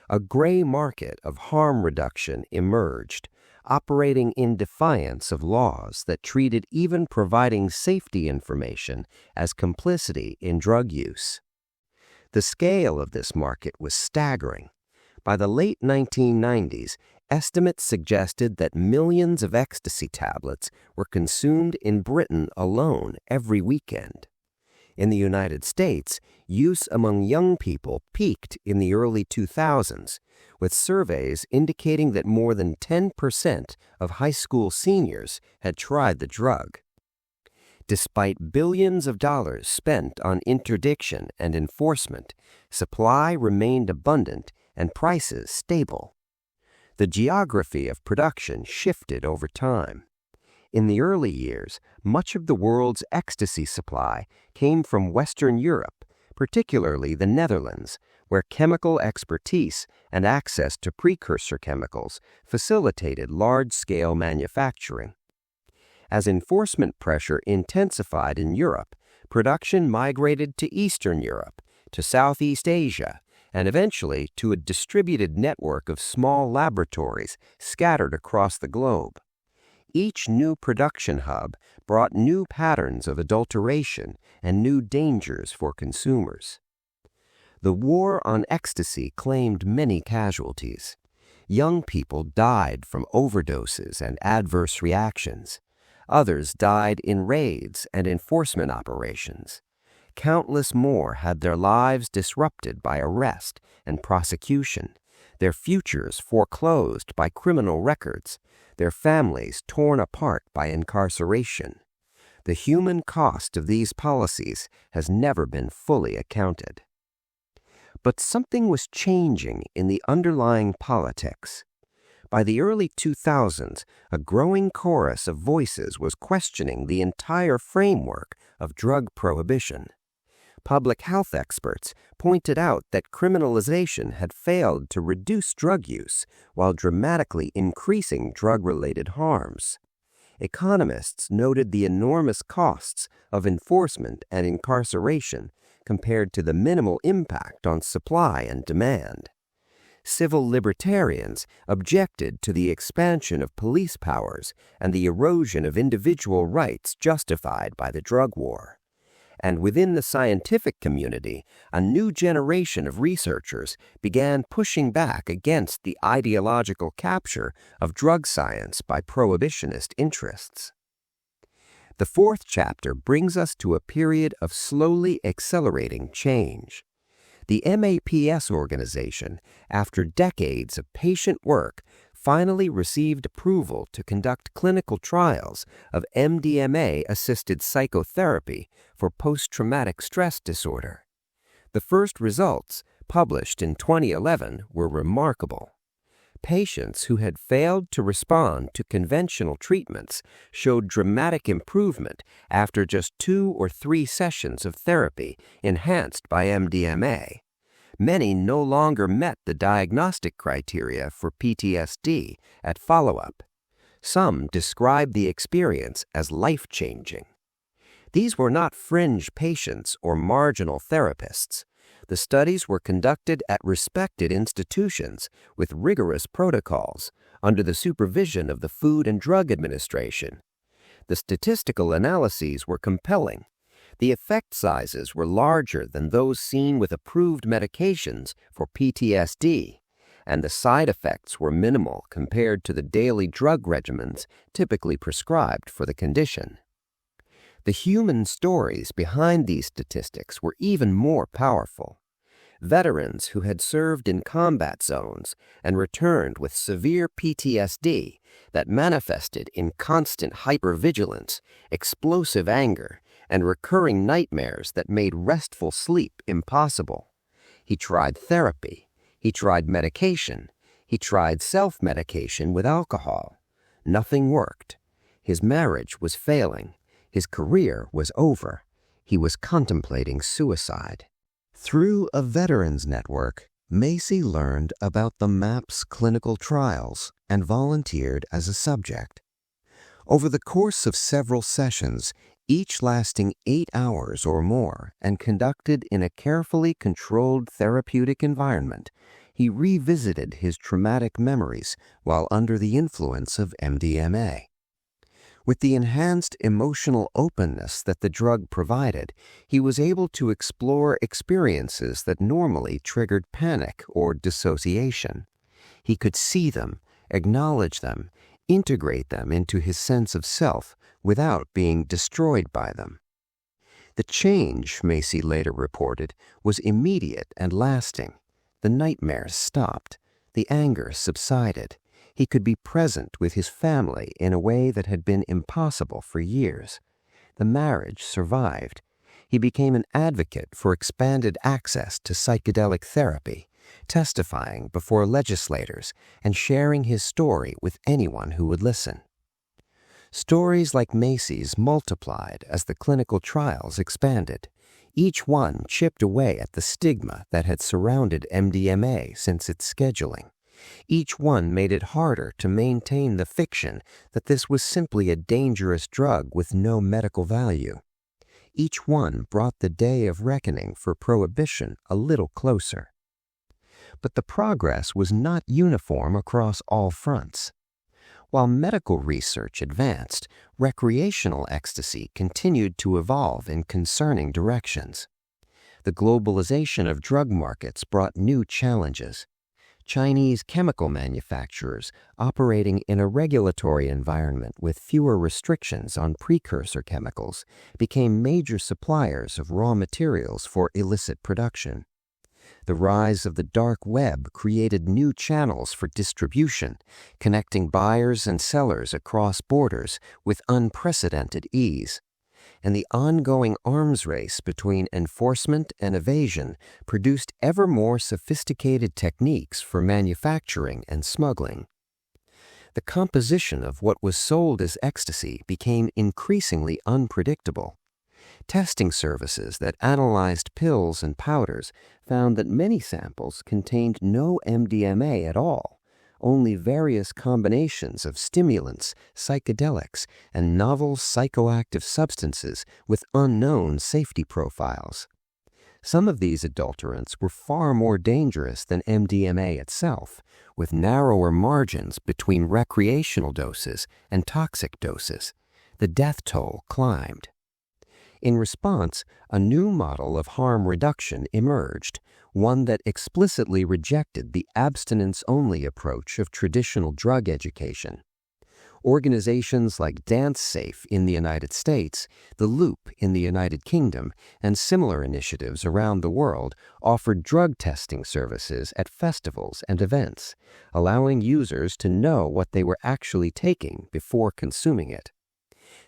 A gray market of harm reduction emerged, operating in defiance of laws that treated even providing safety information as complicity in drug use. The scale of this market was staggering. By the late 1990s, estimates suggested that millions of ecstasy tablets were consumed in Britain alone every weekend. In the United States, use among young people peaked in the early 2000s, with surveys indicating that more than 10% of high school seniors had tried the drug. Despite billions of dollars spent on interdiction and enforcement, supply remained abundant and prices stable. The geography of production shifted over time. In the early years, much of the world's ecstasy supply came from Western Europe, particularly the Netherlands, where chemical expertise and access to precursor chemicals facilitated large-scale manufacturing. As enforcement pressure intensified in Europe, production migrated to Eastern Europe, to Southeast Asia, and eventually to a distributed network of small laboratories scattered across the globe. Each new production hub brought new patterns of adulteration and new dangers for consumers. The war on ecstasy claimed many casualties. Young people died from overdoses and adverse reactions. Others died in raids and enforcement operations. Countless more had their lives disrupted by arrest and prosecution, their futures foreclosed by criminal records, their families torn apart by incarceration. The human cost of these policies has never been fully accounted. But something was changing in the underlying politics. By the early 2000s, a growing chorus of voices was questioning the entire framework of drug prohibition. Public health experts pointed out that criminalization had failed to reduce drug use while dramatically increasing drug-related harms. Economists noted the enormous costs of enforcement and incarceration compared to the minimal impact on supply and demand. Civil libertarians objected to the expansion of police powers and the erosion of individual rights justified by the drug war. And within the scientific community, a new generation of researchers began pushing back against the ideological capture of drug science by prohibitionist interests. The fourth chapter brings us to a period of slowly accelerating change. The MAPS organization, after decades of patient work, finally received approval to conduct clinical trials of MDMA-assisted psychotherapy for post-traumatic stress disorder. The first results, published in 2011, were remarkable. Patients who had failed to respond to conventional treatments showed dramatic improvement after just 2 or 3 sessions of therapy enhanced by MDMA. Many no longer met the diagnostic criteria for PTSD at follow-up. Some described the experience as life-changing. These were not fringe patients or marginal therapists. The studies were conducted at respected institutions with rigorous protocols under the supervision of the Food and Drug Administration. The statistical analyses were compelling. The effect sizes were larger than those seen with approved medications for PTSD, and the side effects were minimal compared to the daily drug regimens typically prescribed for the condition. The human stories behind these statistics were even more powerful. Veterans who had served in combat zones and returned with severe PTSD that manifested in constant hypervigilance, explosive anger, and recurring nightmares that made restful sleep impossible. He tried therapy. He tried medication. He tried self-medication with alcohol. Nothing worked. His marriage was failing. His career was over. He was contemplating suicide. Through a veterans network, Macy learned about the MAPS clinical trials and volunteered as a subject. Over the course of several sessions, each lasting 8 hours or more and conducted in a carefully controlled therapeutic environment, he revisited his traumatic memories while under the influence of MDMA. With the enhanced emotional openness that the drug provided, he was able to explore experiences that normally triggered panic or dissociation. He could see them, acknowledge them, integrate them into his sense of self without being destroyed by them. The change, Macy later reported, was immediate and lasting. The nightmares stopped. The anger subsided. He could be present with his family in a way that had been impossible for years. The marriage survived. He became an advocate for expanded access to psychedelic therapy, testifying before legislators and sharing his story with anyone who would listen. Stories like Macy's multiplied as the clinical trials expanded. Each one chipped away at the stigma that had surrounded MDMA since its scheduling. Each one made it harder to maintain the fiction that this was simply a dangerous drug with no medical value. Each one brought the day of reckoning for prohibition a little closer. But the progress was not uniform across all fronts. While medical research advanced, recreational ecstasy continued to evolve in concerning directions. The globalization of drug markets brought new challenges. Chinese chemical manufacturers, operating in a regulatory environment with fewer restrictions on precursor chemicals, became major suppliers of raw materials for illicit production. The rise of the dark web created new channels for distribution, connecting buyers and sellers across borders with unprecedented ease. And the ongoing arms race between enforcement and evasion produced ever more sophisticated techniques for manufacturing and smuggling. The composition of what was sold as ecstasy became increasingly unpredictable. Testing services that analyzed pills and powders found that many samples contained no MDMA at all, only various combinations of stimulants, psychedelics, and novel psychoactive substances with unknown safety profiles. Some of these adulterants were far more dangerous than MDMA itself, with narrower margins between recreational doses and toxic doses. The death toll climbed. In response, a new model of harm reduction emerged, one that explicitly rejected the abstinence-only approach of traditional drug education. Organizations like Dance Safe in the United States, The Loop in the United Kingdom, and similar initiatives around the world offered drug testing services at festivals and events, allowing users to know what they were actually taking before consuming it.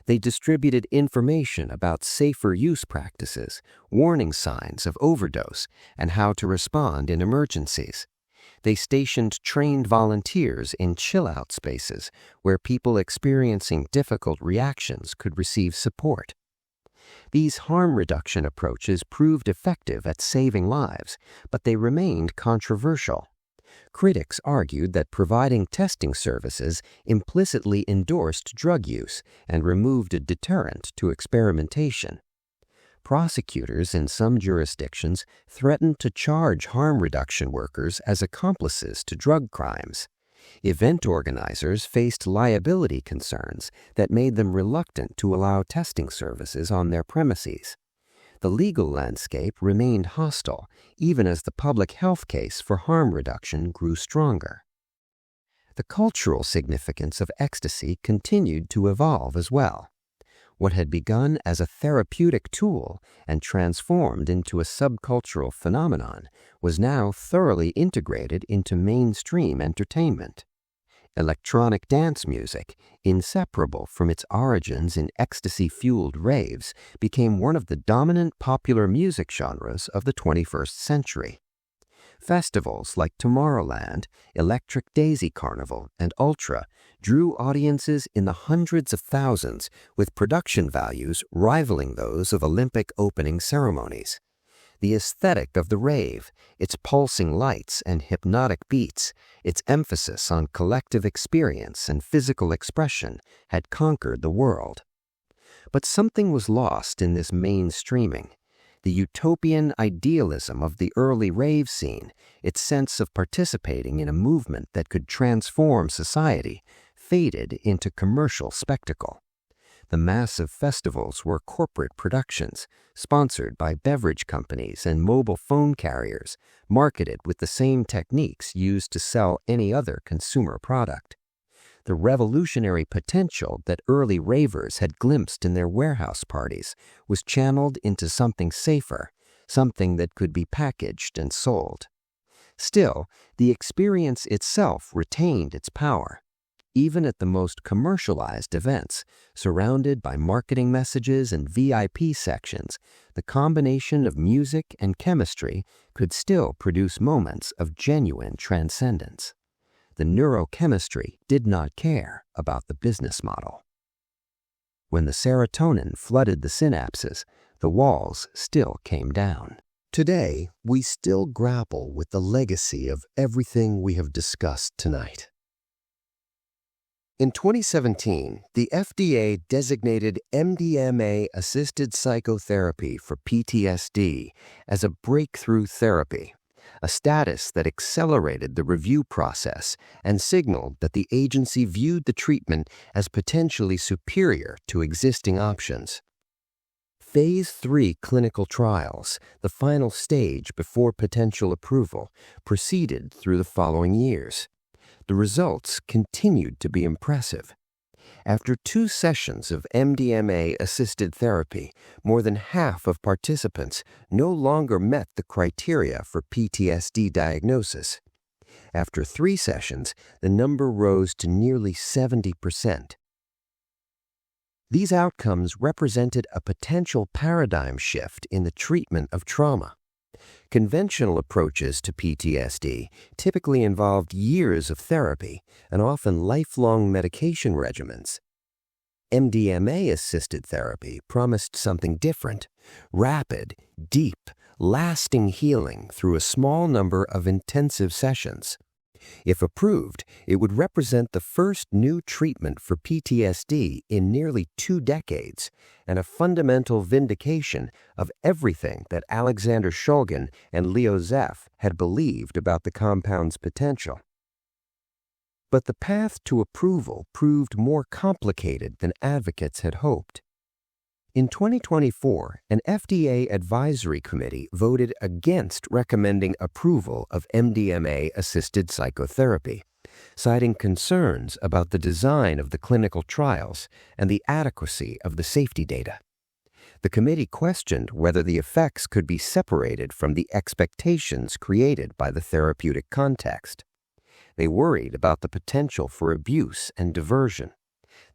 They distributed information about safer use practices, warning signs of overdose, and how to respond in emergencies. They stationed trained volunteers in chill-out spaces where people experiencing difficult reactions could receive support. These harm reduction approaches proved effective at saving lives, but they remained controversial. Critics argued that providing testing services implicitly endorsed drug use and removed a deterrent to experimentation. Prosecutors in some jurisdictions threatened to charge harm reduction workers as accomplices to drug crimes. Event organizers faced liability concerns that made them reluctant to allow testing services on their premises. The legal landscape remained hostile, even as the public health case for harm reduction grew stronger. The cultural significance of ecstasy continued to evolve as well. What had begun as a therapeutic tool and transformed into a subcultural phenomenon was now thoroughly integrated into mainstream entertainment. Electronic dance music, inseparable from its origins in ecstasy-fueled raves, became one of the dominant popular music genres of the 21st century. Festivals like Tomorrowland, Electric Daisy Carnival, and Ultra drew audiences in the hundreds of thousands, with production values rivaling those of Olympic opening ceremonies. The aesthetic of the rave, its pulsing lights and hypnotic beats, its emphasis on collective experience and physical expression had conquered the world. But something was lost in this mainstreaming. The utopian idealism of the early rave scene, its sense of participating in a movement that could transform society, faded into commercial spectacle. The massive festivals were corporate productions, sponsored by beverage companies and mobile phone carriers, marketed with the same techniques used to sell any other consumer product. The revolutionary potential that early ravers had glimpsed in their warehouse parties was channeled into something safer, something that could be packaged and sold. Still, the experience itself retained its power. Even at the most commercialized events, surrounded by marketing messages and VIP sections, the combination of music and chemistry could still produce moments of genuine transcendence. The neurochemistry did not care about the business model. when the serotonin flooded the synapses, the walls still came down. Today, we still grapple with the legacy of everything we have discussed tonight. In 2017, the FDA designated MDMA-assisted psychotherapy for PTSD as a breakthrough therapy, a status that accelerated the review process and signaled that the agency viewed the treatment as potentially superior to existing options. Phase 3 clinical trials, the final stage before potential approval, proceeded through the following years. The results continued to be impressive. After 2 sessions of MDMA-assisted therapy, more than half of participants no longer met the criteria for PTSD diagnosis. After 3 sessions, the number rose to nearly 70%. These outcomes represented a potential paradigm shift in the treatment of trauma. Conventional approaches to PTSD typically involved years of therapy and often lifelong medication regimens. MDMA-assisted therapy promised something different: rapid, deep, lasting healing through a small number of intensive sessions. If approved, it would represent the first new treatment for PTSD in nearly 2 decades and a fundamental vindication of everything that Alexander Shulgin and Leo Zeff had believed about the compound's potential. But the path to approval proved more complicated than advocates had hoped. In 2024, an FDA advisory committee voted against recommending approval of MDMA-assisted psychotherapy, citing concerns about the design of the clinical trials and the adequacy of the safety data. The committee questioned whether the effects could be separated from the expectations created by the therapeutic context. They worried about the potential for abuse and diversion.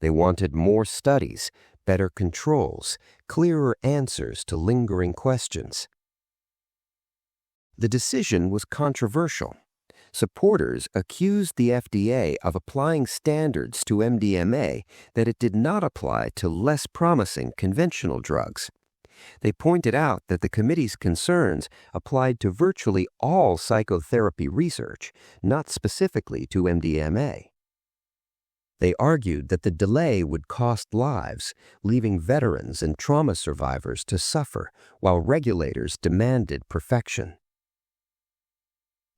They wanted more studies, better controls, clearer answers to lingering questions. The decision was controversial. Supporters accused the FDA of applying standards to MDMA that it did not apply to less promising conventional drugs. They pointed out that the committee's concerns applied to virtually all psychotherapy research, not specifically to MDMA. They argued that the delay would cost lives, leaving veterans and trauma survivors to suffer, while regulators demanded perfection.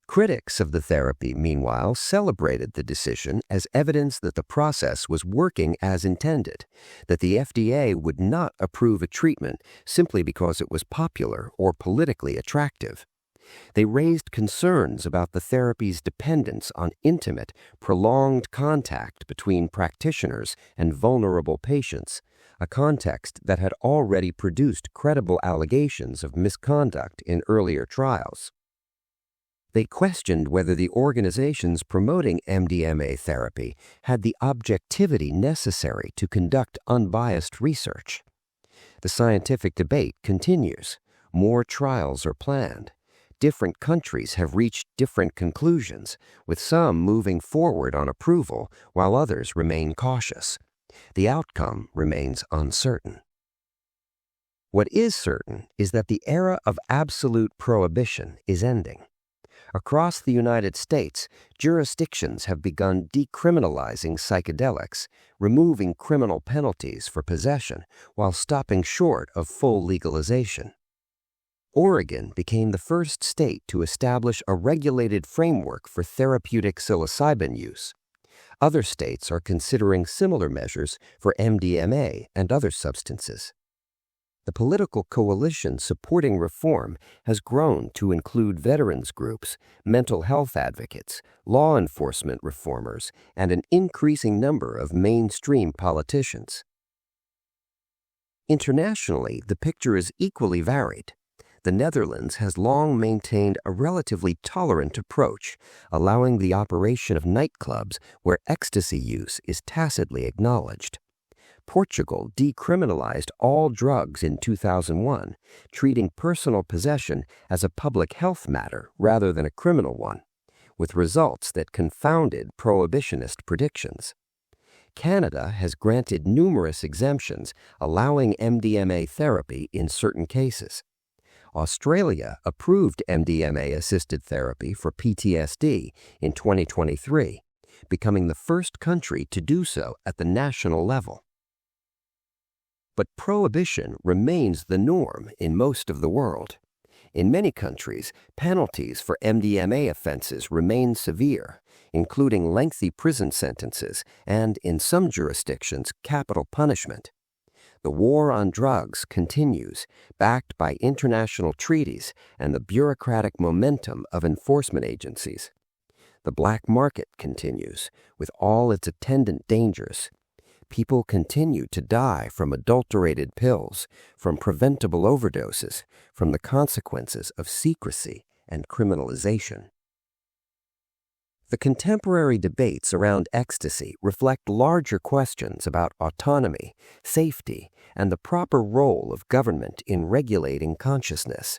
Critics of the therapy, meanwhile, celebrated the decision as evidence that the process was working as intended, that the FDA would not approve a treatment simply because it was popular or politically attractive. They raised concerns about the therapy's dependence on intimate, prolonged contact between practitioners and vulnerable patients, a context that had already produced credible allegations of misconduct in earlier trials. They questioned whether the organizations promoting MDMA therapy had the objectivity necessary to conduct unbiased research. The scientific debate continues. More trials are planned. Different countries have reached different conclusions, with some moving forward on approval while others remain cautious. The outcome remains uncertain. What is certain is that the era of absolute prohibition is ending. Across the United States, jurisdictions have begun decriminalizing psychedelics, removing criminal penalties for possession while stopping short of full legalization. Oregon became the first state to establish a regulated framework for therapeutic psilocybin use. Other states are considering similar measures for MDMA and other substances. The political coalition supporting reform has grown to include veterans groups, mental health advocates, law enforcement reformers, and an increasing number of mainstream politicians. Internationally, the picture is equally varied. The Netherlands has long maintained a relatively tolerant approach, allowing the operation of nightclubs where ecstasy use is tacitly acknowledged. Portugal decriminalized all drugs in 2001, treating personal possession as a public health matter rather than a criminal one, with results that confounded prohibitionist predictions. Canada has granted numerous exemptions, allowing MDMA therapy in certain cases. Australia approved MDMA-assisted therapy for PTSD in 2023, becoming the first country to do so at the national level. But prohibition remains the norm in most of the world. In many countries, penalties for MDMA offenses remain severe, including lengthy prison sentences and, in some jurisdictions, capital punishment. The war on drugs continues, backed by international treaties and the bureaucratic momentum of enforcement agencies. The black market continues, with all its attendant dangers. People continue to die from adulterated pills, from preventable overdoses, from the consequences of secrecy and criminalization. The contemporary debates around ecstasy reflect larger questions about autonomy, safety, and the proper role of government in regulating consciousness.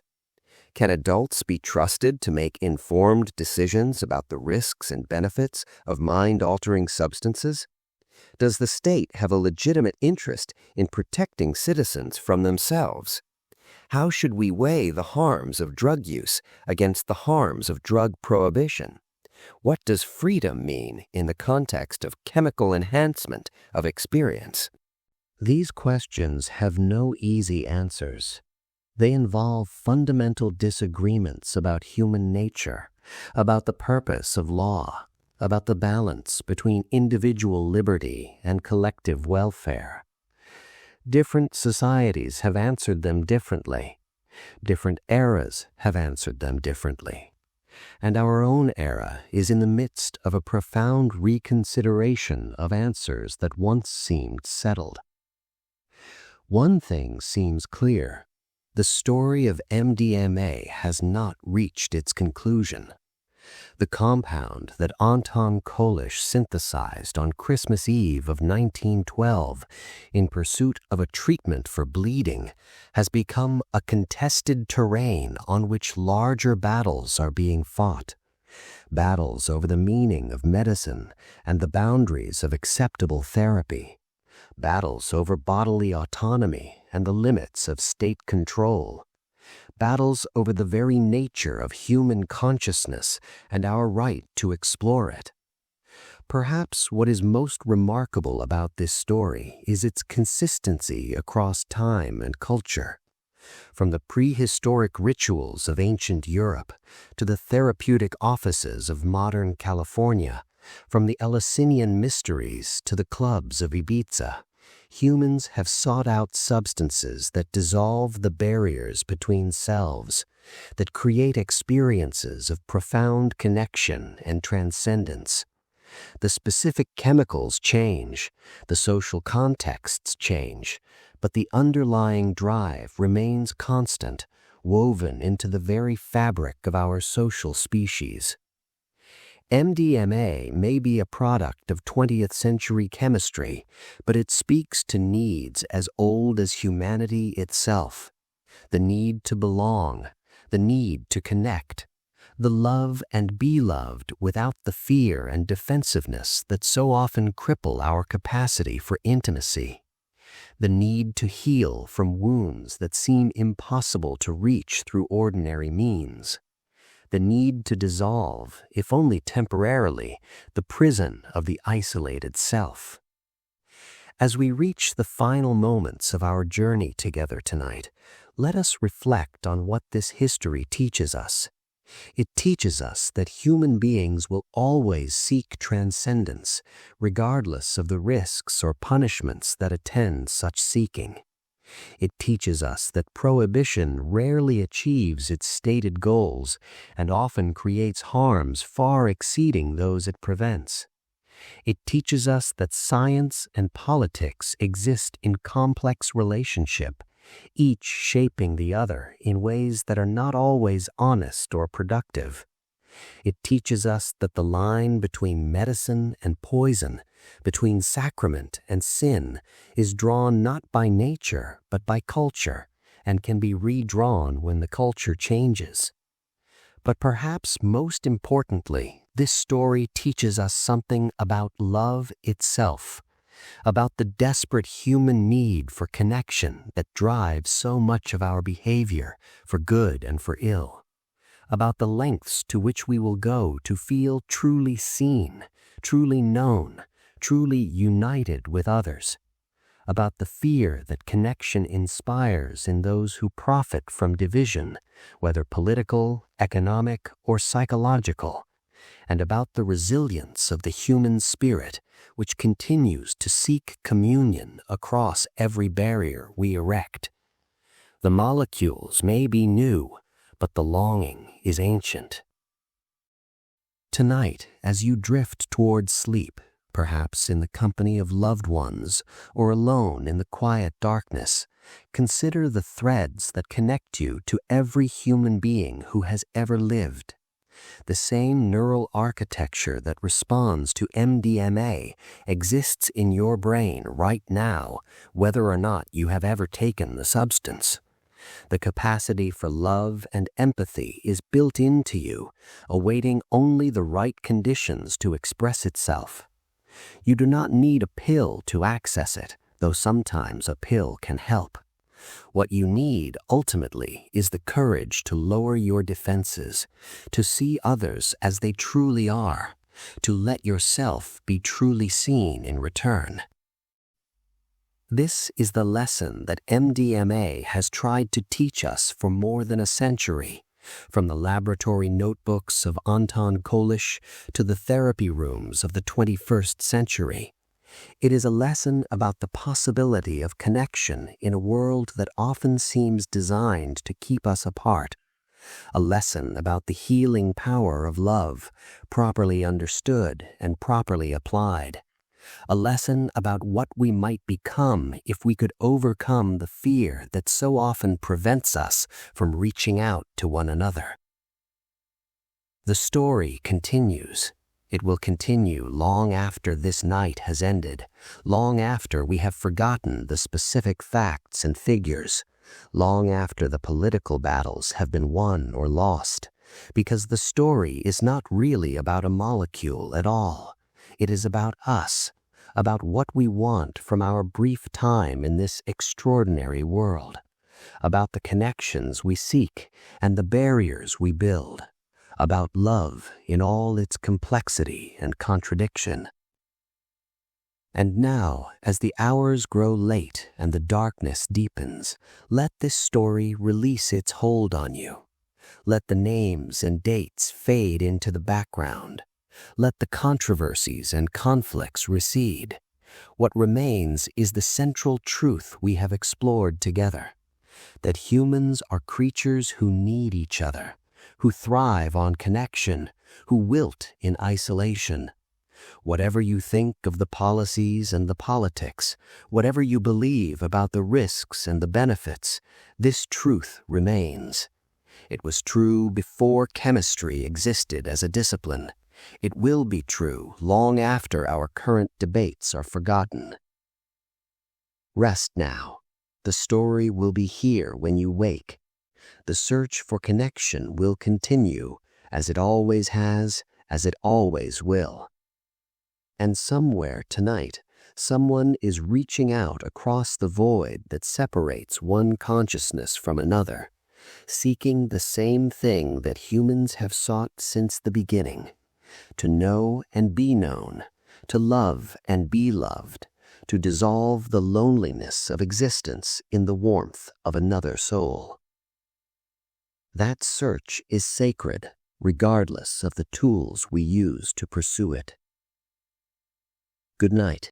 Can adults be trusted to make informed decisions about the risks and benefits of mind-altering substances? Does the state have a legitimate interest in protecting citizens from themselves? How should we weigh the harms of drug use against the harms of drug prohibition? What does freedom mean in the context of chemical enhancement of experience? These questions have no easy answers. They involve fundamental disagreements about human nature, about the purpose of law, about the balance between individual liberty and collective welfare. Different societies have answered them differently. Different eras have answered them differently. And our own era is in the midst of a profound reconsideration of answers that once seemed settled. One thing seems clear. The story of MDMA has not reached its conclusion. The compound that Anton Kolisch synthesized on Christmas Eve of 1912 in pursuit of a treatment for bleeding has become a contested terrain on which larger battles are being fought. Battles over the meaning of medicine and the boundaries of acceptable therapy. Battles over bodily autonomy and the limits of state control. Battles over the very nature of human consciousness and our right to explore it. Perhaps what is most remarkable about this story is its consistency across time and culture. From the prehistoric rituals of ancient Europe to the therapeutic offices of modern California, from the Eleusinian mysteries to the clubs of Ibiza, humans have sought out substances that dissolve the barriers between selves, that create experiences of profound connection and transcendence. The specific chemicals change, the social contexts change, but the underlying drive remains constant, woven into the very fabric of our social species. MDMA may be a product of 20th century chemistry, but it speaks to needs as old as humanity itself. The need to belong, the need to connect, the love and be loved without the fear and defensiveness that so often cripple our capacity for intimacy. The need to heal from wounds that seem impossible to reach through ordinary means. The need to dissolve, if only temporarily, the prison of the isolated self. As we reach the final moments of our journey together tonight, let us reflect on what this history teaches us. It teaches us that human beings will always seek transcendence, regardless of the risks or punishments that attend such seeking. It teaches us that prohibition rarely achieves its stated goals and often creates harms far exceeding those it prevents. It teaches us that science and politics exist in complex relationship, each shaping the other in ways that are not always honest or productive. It teaches us that the line between medicine and poison, between sacrament and sin, is drawn not by nature but by culture, and can be redrawn when the culture changes. But perhaps most importantly, this story teaches us something about love itself. about the desperate human need for connection that drives so much of our behavior, for good and for ill, about the lengths to which we will go to feel truly seen, truly known, truly united with others, about the fear that connection inspires in those who profit from division, whether political, economic, or psychological, and about the resilience of the human spirit, which continues to seek communion across every barrier we erect. The molecules may be new, but the longing is ancient. Tonight, as you drift towards sleep, perhaps in the company of loved ones or alone in the quiet darkness, consider the threads that connect you to every human being who has ever lived. The same neural architecture that responds to MDMA exists in your brain right now, whether or not you have ever taken the substance. The capacity for love and empathy is built into you, awaiting only the right conditions to express itself. You do not need a pill to access it, though sometimes a pill can help. What you need, ultimately, is the courage to lower your defenses, to see others as they truly are, to let yourself be truly seen in return. This is the lesson that MDMA has tried to teach us for more than a century, from the laboratory notebooks of Anton Kolisch to the therapy rooms of the 21st century. It is a lesson about the possibility of connection in a world that often seems designed to keep us apart. A lesson about the healing power of love, properly understood and properly applied. A lesson about what we might become if we could overcome the fear that so often prevents us from reaching out to one another. The story continues. It will continue long after this night has ended, long after we have forgotten the specific facts and figures, long after the political battles have been won or lost, because the story is not really about a molecule at all. It is about us, about what we want from our brief time in this extraordinary world, about the connections we seek and the barriers we build, about love in all its complexity and contradiction. And now, as the hours grow late and the darkness deepens, let this story release its hold on you. Let the names and dates fade into the background. Let the controversies and conflicts recede. What remains is the central truth we have explored together, that humans are creatures who need each other, who thrive on connection, who wilt in isolation. Whatever you think of the policies and the politics, whatever you believe about the risks and the benefits, this truth remains. It was true before chemistry existed as a discipline. It will be true long after our current debates are forgotten. Rest now. The story will be here when you wake. The search for connection will continue, as it always has, as it always will. And somewhere tonight, someone is reaching out across the void that separates one consciousness from another, seeking the same thing that humans have sought since the beginning: to know and be known, to love and be loved, to dissolve the loneliness of existence in the warmth of another soul. That search is sacred, regardless of the tools we use to pursue it. Good night.